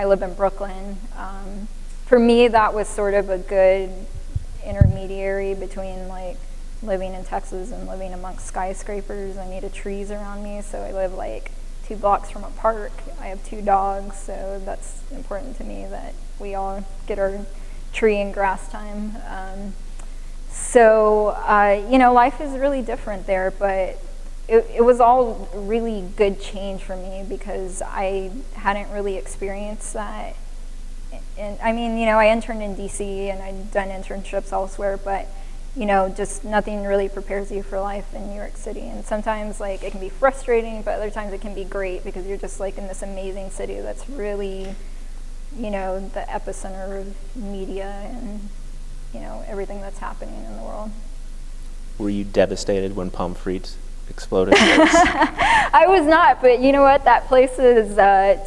live in Brooklyn. For me, that was sort of a good intermediary between, like, living in Texas and living amongst skyscrapers. I needed trees around me, so I live, like, 2 blocks from a park. I have 2 dogs, so that's important to me that we all get our tree and grass time. Life is really different there, but it was all really good change for me because I hadn't really experienced that. And I mean, I interned in DC and I'd done internships elsewhere, but just nothing really prepares you for life in New York City. And sometimes, like, it can be frustrating, but other times it can be great because you're just, like, in this amazing city that's really, the epicenter of media and, everything that's happening in the world. Were you devastated when Pomfret exploded? I was not, but you know what? That place is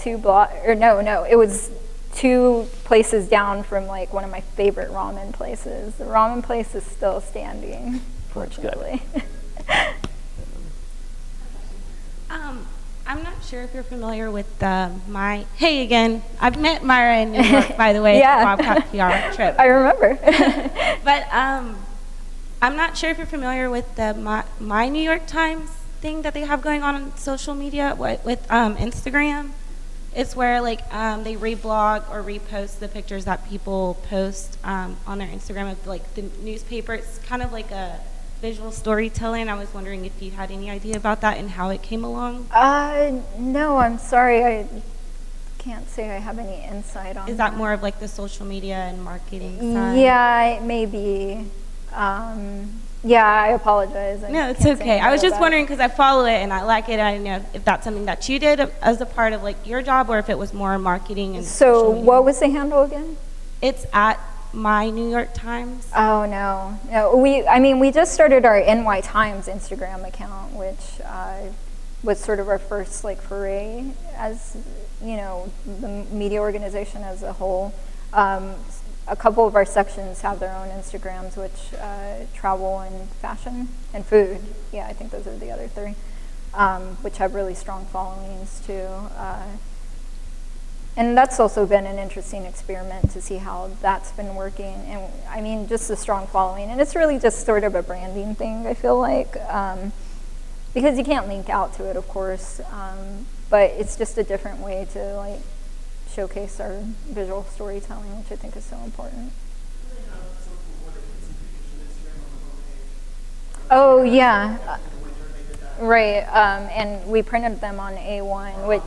2 blocks, or no, it was 2 places down from, like, one of my favorite ramen places. The ramen place is still standing, fortunately. I'm not sure if you're familiar with hey again, I've met Maira in New York, by the way, Yeah. at the Bobcat PR trip. I remember. But I'm not sure if you're familiar with the My New York Times thing that they have going on social media with Instagram. It's where, like, they reblog or repost the pictures that people post on their Instagram of, like, the newspaper. It's kind of like a visual storytelling. I was wondering if you had any idea about that and how it came along. No, I'm sorry. I can't say I have any insight on that. Is that more of, like, the social media and marketing side? Yeah, maybe. Yeah, I apologize. No, it's okay. I was just wondering because I follow it and I like it. I didn't know if that's something that you did as a part of, like, your job or if it was more marketing and So what was the handle again? It's at My New York Times. Oh, no. We just started our NY Times Instagram account, which was sort of our first, like, foray as, the media organization as a whole. A couple of our sections have their own Instagrams, which travel and fashion and food. Yeah, I think those are the other 3, which have really strong followings too. And that's also been an interesting experiment to see how that's been working. And I mean, just a strong following. And it's really just sort of a branding thing, I feel like, because you can't link out to it, of course, but it's just a different way to, like, showcase our visual storytelling, which I think is so important. Oh, yeah. Right. And we printed them on A1, which,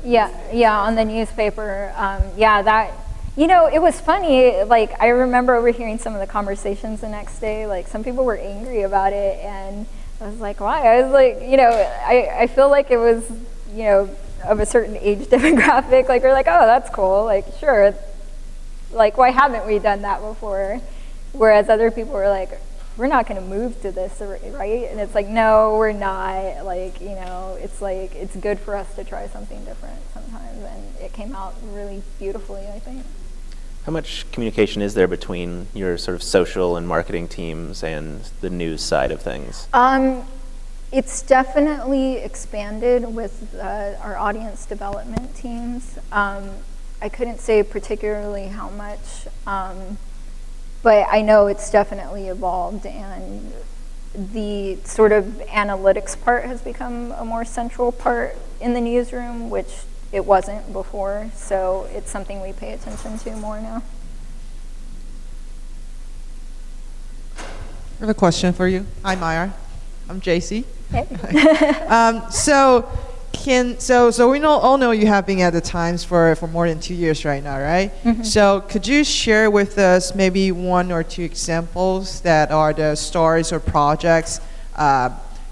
yeah, on the newspaper. Yeah, that, You know, it was funny, like, I remember overhearing some of the conversations the next day, like, some people were angry about it, and I was like, why? I was like, you know, I feel like it was, you know, of a certain age demographic, like, we're like, oh, that's cool, like, sure, like, why haven't we done that before? Whereas other people were like, we're not going to move to this, right? And it's like, no, we're not. Like, you know, it's like, it's good for us to try something different sometimes. And it came out really beautifully, I think. How much communication is there between your sort of social and marketing teams and the news side of things? It's definitely expanded with our audience development teams. I couldn't say particularly how much, but I know it's definitely evolved, and the sort of analytics part has become a more central part in the newsroom, which it wasn't before, so it's something we pay attention to more now. I have a question for you. Hi, Maira. I'm JC. Hey. So we all know you have been at the Times for more than 2 years right now, right? Mm-hmm. So could you share with us maybe 1 or 2 examples that are the stories or projects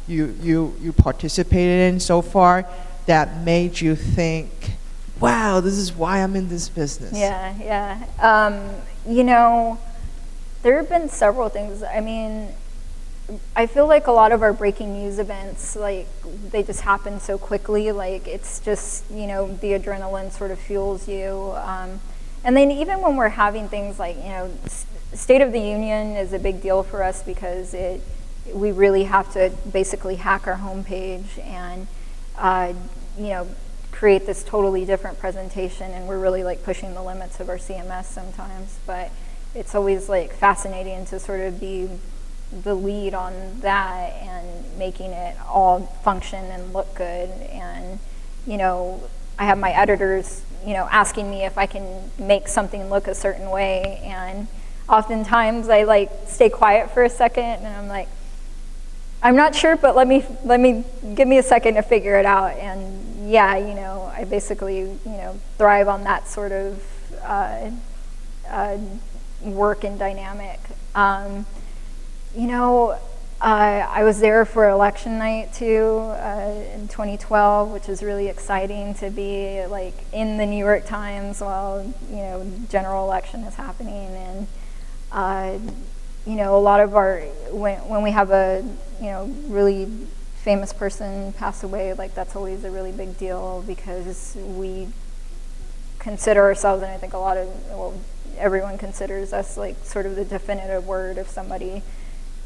you participated in so far that made you think, wow, this is why I'm in this business? Yeah. You know, there have been several things. I mean, I feel like a lot of our breaking news events, like, they just happen so quickly. Like, it's just, you know, the adrenaline sort of fuels you. And then even when we're having things like, you know, State of the Union is a big deal for us because we really have to basically hack our homepage and, you know, create this totally different presentation, and we're really like pushing the limits of our CMS sometimes. But it's always like fascinating to sort of be the lead on that and making it all function and look good. And, you know, I have my editors, you know, asking me if I can make something look a certain way, and oftentimes I like stay quiet for a second and I'm like, I'm not sure, but let me give me a second to figure it out. And yeah, you know, I basically, you know, thrive on that sort of work and dynamic. You know, I was there for election night too in 2012, which is really exciting to be like in the New York Times while, you know, general election is happening. And you know, a lot of our, when we have a, you know, really famous person pass away, like, that's always a really big deal because we consider ourselves, and I think everyone considers us like sort of the definitive word if somebody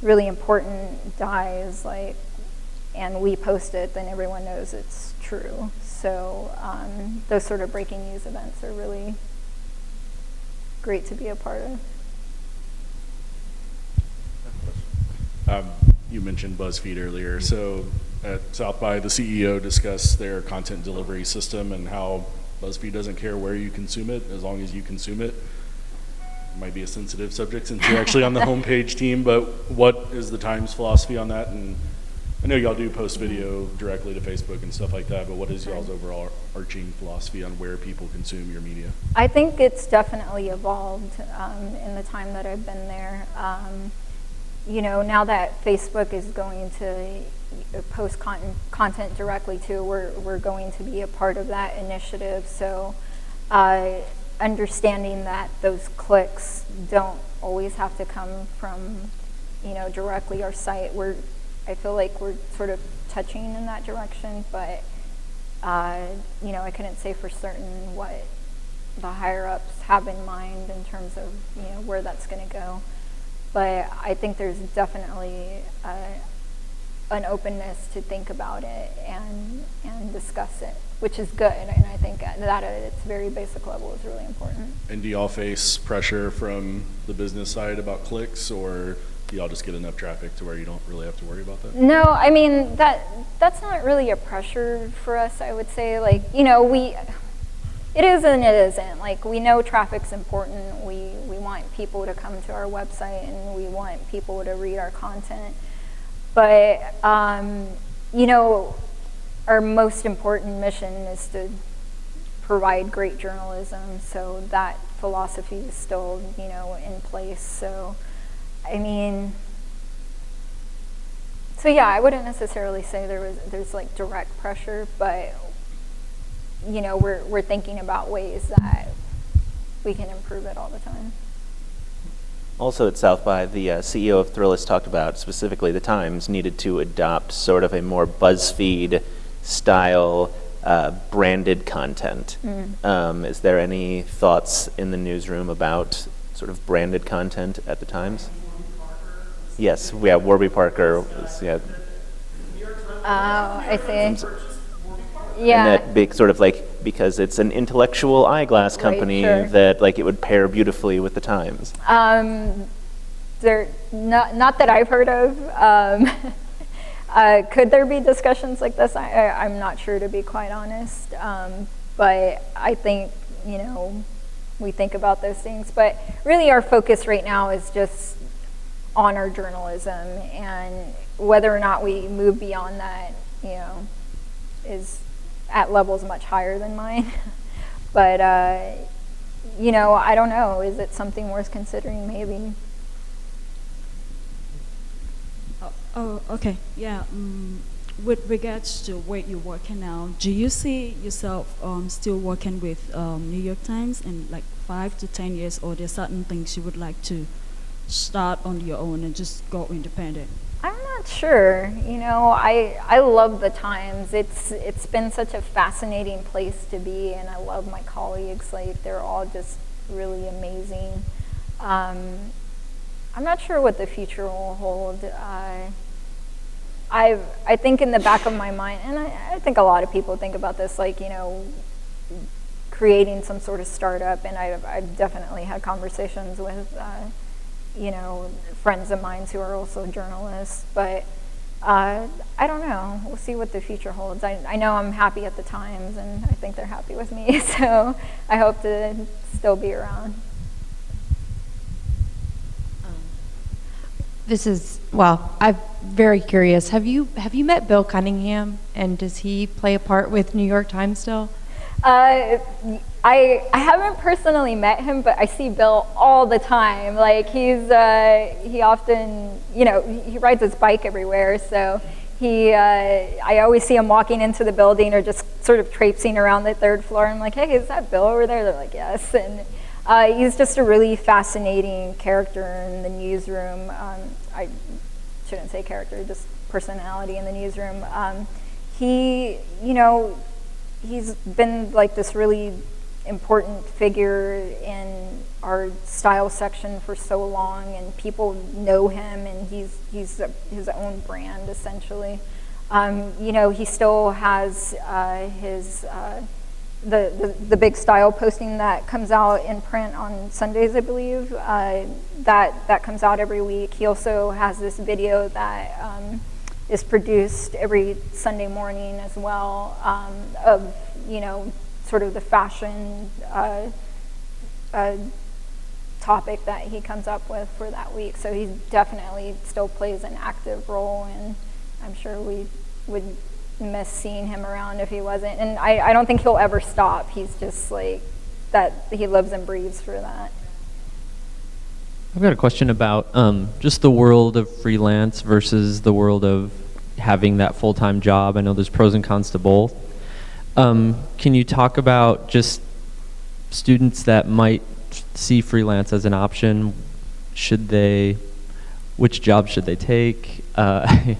really important dies, like, and we post it, then everyone knows it's true. So those sort of breaking news events are really great to be a part of. You mentioned BuzzFeed earlier. So at South by, the CEO discussed their content delivery system and how BuzzFeed doesn't care where you consume it as long as you consume it. It might be a sensitive subject since you're actually on the homepage team, but what is the Times philosophy on that? And I know y'all do post video directly to Facebook and stuff like that, but what is y'all's overall arching philosophy on where people consume your media? I think it's definitely evolved in the time that I've been there. You know, now that Facebook is going to post content directly to, we're going to be a part of that initiative. So understanding that those clicks don't always have to come from, you know, directly our site. I feel like we're sort of touching in that direction, but you know, I couldn't say for certain what the higher ups have in mind in terms of, you know, where that's going to go. But I think there's definitely an openness to think about it and discuss it, which is good. And I think that at its very basic level is really important. And do y'all face pressure from the business side about clicks, or do y'all just get enough traffic to where you don't really have to worry about that? No, I mean, that's not really a pressure for us, I would say. Like, you know, it is and it isn't. Like, we know traffic's important. We want people to come to our website and we want people to read our content. But, you know, our most important mission is to provide great journalism. So that philosophy is still, in place. So, I mean, so yeah, I wouldn't necessarily say there's like direct pressure, but we're thinking about ways that we can improve it all the time. Also at South by, the CEO of Thrillist talked about specifically the Times needed to adopt sort of a more BuzzFeed style branded content. Is there any thoughts in the newsroom about sort of branded content at the Times? Yes, Warby Parker was, Oh, I see. And Yeah. that big sort of like, because it's an intellectual eyeglass company, sure. that like it would pair beautifully with the Times. There, not that I've heard of. Could there be discussions like this? I'm not sure, to be quite honest. But I think, we think about those things. But really our focus right now is just on our journalism, and whether or not we move beyond that, is at levels much higher than mine. But, I don't know. Is it something worth considering? Maybe. Oh, okay. Yeah. With regards to where you're working now, do you see yourself still working with New York Times in like 5 to 10 years, or there's certain things you would like to start on your own and just go independent? I'm not sure. I love the Times. It's been such a fascinating place to be, and I love my colleagues. Like, they're all just really amazing. I'm not sure what the future will hold. I think in the back of my mind, and I think a lot of people think about this, like, creating some sort of startup, and I've definitely had conversations with friends of mine who are also journalists, but I don't know. We'll see what the future holds. I know I'm happy at the Times, and I think they're happy with me, so I hope to still be around. I'm very curious. Have you met Bill Cunningham, and does he play a part with New York Times still? I haven't personally met him, but I see Bill all the time. Like, he often, he rides his bike everywhere, so I always see him walking into the building or just sort of traipsing around the third floor. I'm like, hey, is that Bill over there? They're like, yes. And he's just a really fascinating character in the newsroom. I shouldn't say character, just personality in the newsroom. He's been like this really important figure in our style section for so long, and people know him, and he's his own brand, essentially. He still has his the big style posting that comes out in print on Sundays, I believe. That comes out every week. He also has this video that is produced every Sunday morning as well, of sort of the fashion topic that he comes up with for that week. So he definitely still plays an active role, and I'm sure we would miss seeing him around if he wasn't. And I don't think he'll ever stop. He's just like that. He lives and breathes for that. I've got a question about just the world of freelance versus the world of having that full-time job. I know there's pros and cons to both. Can you talk about just students that might see freelance as an option? Which job should they take? Yeah.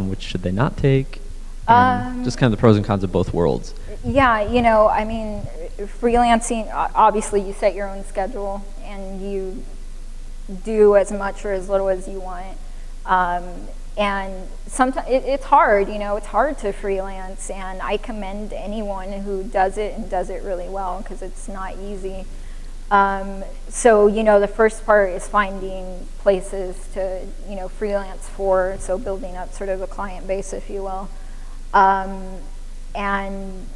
Which should they not take? Just kind of the pros and cons of both worlds. Yeah, I mean, freelancing, obviously you set your own schedule and you do as much or as little as you want. And sometimes it's hard, it's hard to freelance, and I commend anyone who does it and does it really well, because it's not easy. So, the first part is finding places to, freelance for, so building up sort of a client base, if you will. And,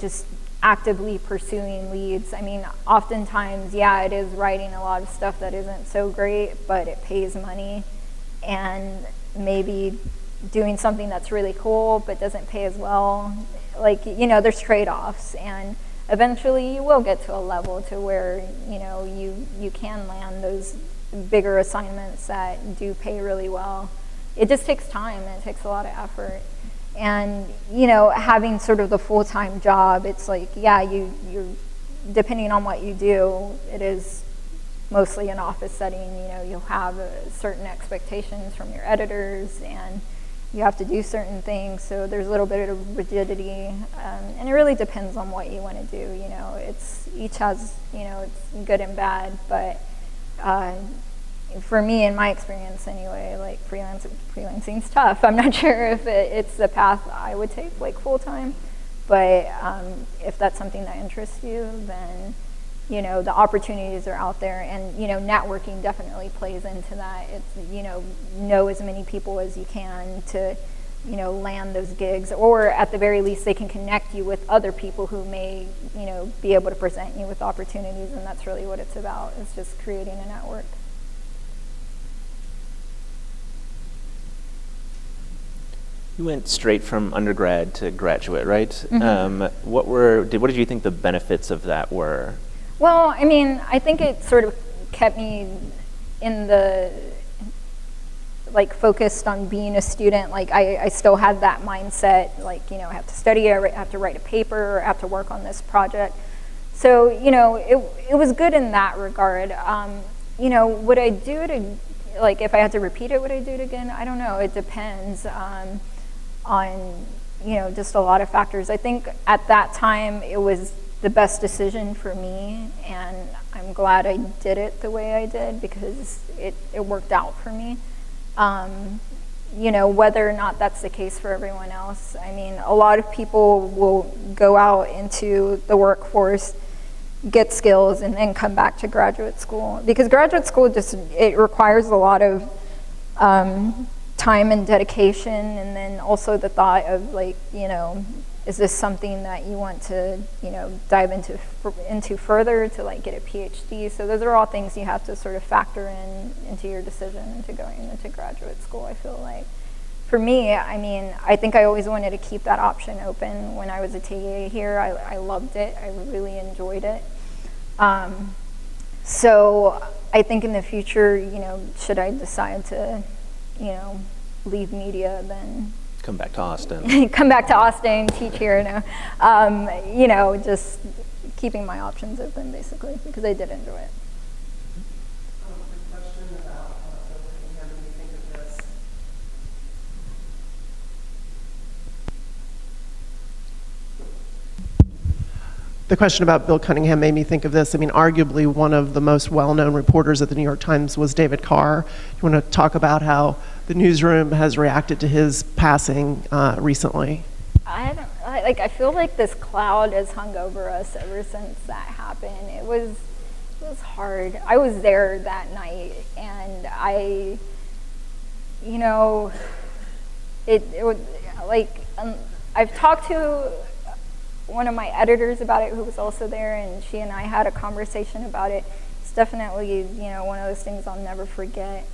just actively pursuing leads. I mean, oftentimes, it is writing a lot of stuff that isn't so great, but it pays money. And maybe doing something that's really cool but doesn't pay as well. Like, there's trade-offs. And eventually you will get to a level to where, you know, you can land those bigger assignments that do pay really well. It just takes time, and it takes a lot of effort. And, you know, having sort of the full-time job, it's like, yeah, you're depending on what you do, it is mostly an office setting. You know, you'll have certain expectations from your editors, and you have to do certain things, so there's a little bit of rigidity, and it really depends on what you want to do. You know, each has, you know, it's good and bad, but for me, in my experience anyway, like freelancing's tough. I'm not sure if it's the path I would take, like full-time, but if that's something that interests you, then, you know, the opportunities are out there, and, you know, networking definitely plays into that. It's, you know as many people as you can to, you know, land those gigs, or at the very least they can connect you with other people who may, you know, be able to present you with opportunities, and that's really what it's about. It's just creating a network. You went straight from undergrad to graduate, right? Mm-hmm. What did you think the benefits of that were? Well, I mean, I think it sort of kept me in the, like, focused on being a student. Like, I still had that mindset, like, you know, I have to study, I have to write a paper, I have to work on this project. So, you know, it was good in that regard. You know, would I do it, like, if I had to repeat it, would I do it again? I don't know. It depends on, you know, just a lot of factors. I think at that time it was the best decision for me, and I'm glad I did it the way I did, because it worked out for me. You know, whether or not that's the case for everyone else, I mean, a lot of people will go out into the workforce, get skills, and then come back to graduate school, because graduate school it requires a lot of time and dedication, and then also the thought of, like, you know, is this something that you want to, you know, dive into further to, like, get a PhD? So those are all things you have to sort of factor into your decision into going into graduate school, I feel like. For me, I mean, I think I always wanted to keep that option open. When I was a TA here, I loved it. I really enjoyed it. So I think in the future, you know, should I decide to, you know, leave media, then Come back to Austin. come back to Austin, teach here, you know, just keeping my options open, basically, because I did enjoy it. The question about Bill Cunningham made me think of this. I mean, arguably one of the most well-known reporters at the New York Times was David Carr. You want to talk about how the newsroom has reacted to his passing recently? I feel like this cloud has hung over us ever since that happened. It was hard. I was there that night, and you know, it was like, I've talked to one of my editors about it who was also there, and she and I had a conversation about it. It's definitely, you know, one of those things I'll never forget.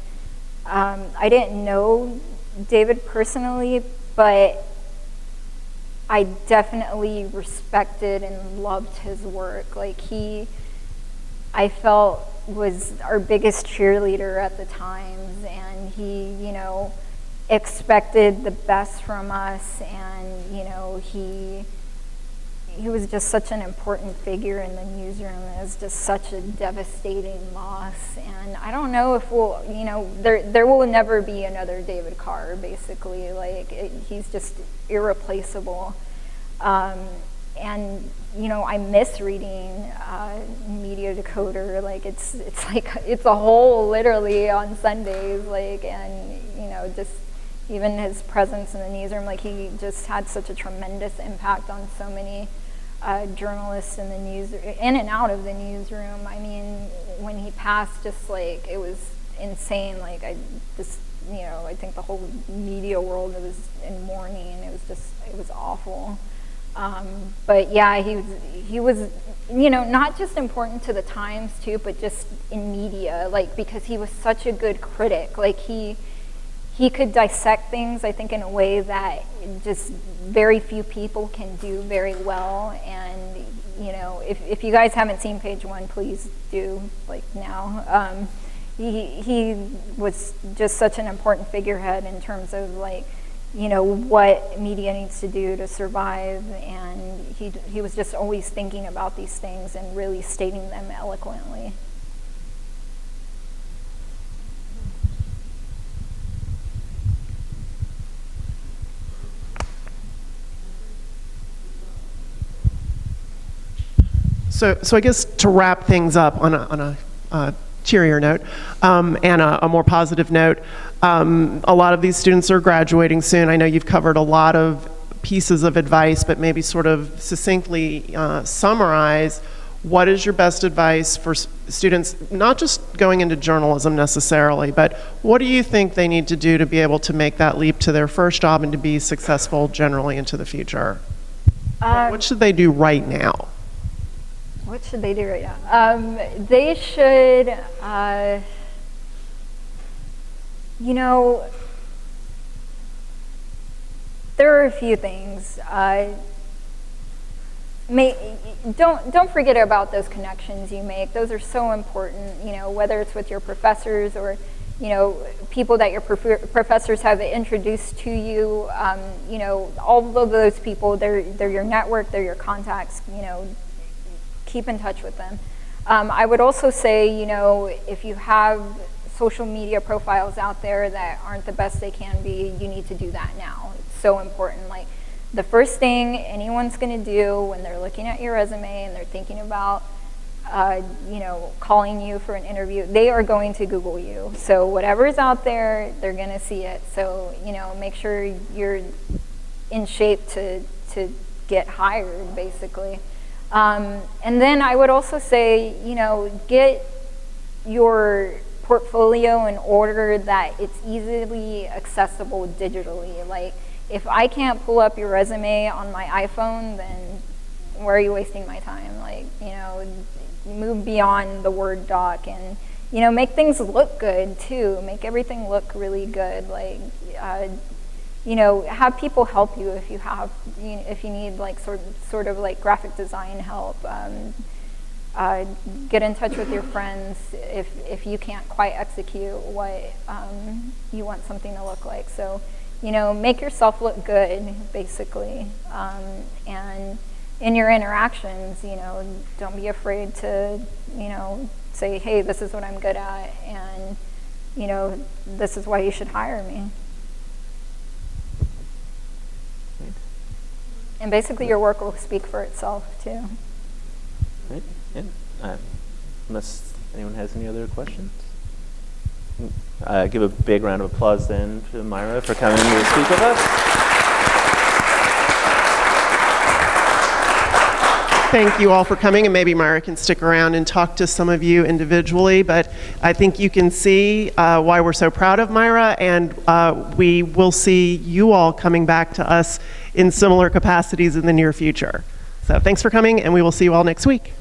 I didn't know David personally, but I definitely respected and loved his work. Like, I felt was our biggest cheerleader at the Times, and he, you know, expected the best from us, and, you know, he was just such an important figure in the newsroom. It was just such a devastating loss, and I don't know if we'll, you know, there will never be another David Carr, basically. Like, he's just irreplaceable. And, you know, I miss reading Media Decoder. Like, it's a whole, literally, on Sundays, like, and, you know, just even his presence in the newsroom, like, he just had such a tremendous impact on so many journalists in the news, in and out of the newsroom. I mean, when he passed, just like, it was insane. Like, you know, I think the whole media world was in mourning. It was awful. But yeah, he was, you know, not just important to the Times too, but just in media, like, because he was such a good critic. Like, he could dissect things, I think, in a way that just very few people can do very well. And, if you guys haven't seen page 1, please do, like, now. He was just such an important figurehead in terms of, like, what media needs to do to survive, and he was just always thinking about these things and really stating them eloquently. So I guess to wrap things up on a cheerier note and a more positive note, a lot of these students are graduating soon. I know you've covered a lot of pieces of advice, but maybe sort of succinctly summarize what is your best advice for students, not just going into journalism necessarily, but what do you think they need to do to be able to make that leap to their first job and to be successful generally into the future? What should they do right now? What should they do right now? They should, there are a few things. Don't forget about those connections you make. Those are so important, whether it's with your professors or, people that your professors have introduced to you. All of those people, they're your network, they're your contacts, keep in touch with them. I would also say, if you have social media profiles out there that aren't the best they can be, you need to do that now. It's so important. Like, the first thing anyone's going to do when they're looking at your resume and they're thinking about, calling you for an interview, they are going to Google you. So whatever's out there, they're going to see it. So, make sure you're in shape to get hired, basically. And then I would also say, get your portfolio in order that it's easily accessible digitally. Like, if I can't pull up your resume on my iPhone, then where are you wasting my time? Like, move beyond the Word doc and, make things look good too. Make everything look really good. Like, have people help you if you need like sort of like graphic design help. Get in touch with your friends if you can't quite execute what you want something to look like. So, make yourself look good, basically. And in your interactions, don't be afraid to, say, hey, this is what I'm good at, and, this is why you should hire me. And basically, your work will speak for itself, too. Right. Yeah. Unless anyone has any other questions? Give a big round of applause then to Maira for coming here to speak with us. Thank you all for coming, and maybe Maira can stick around and talk to some of you individually, but I think you can see why we're so proud of Maira, and we will see you all coming back to us in similar capacities in the near future. So thanks for coming, and we will see you all next week.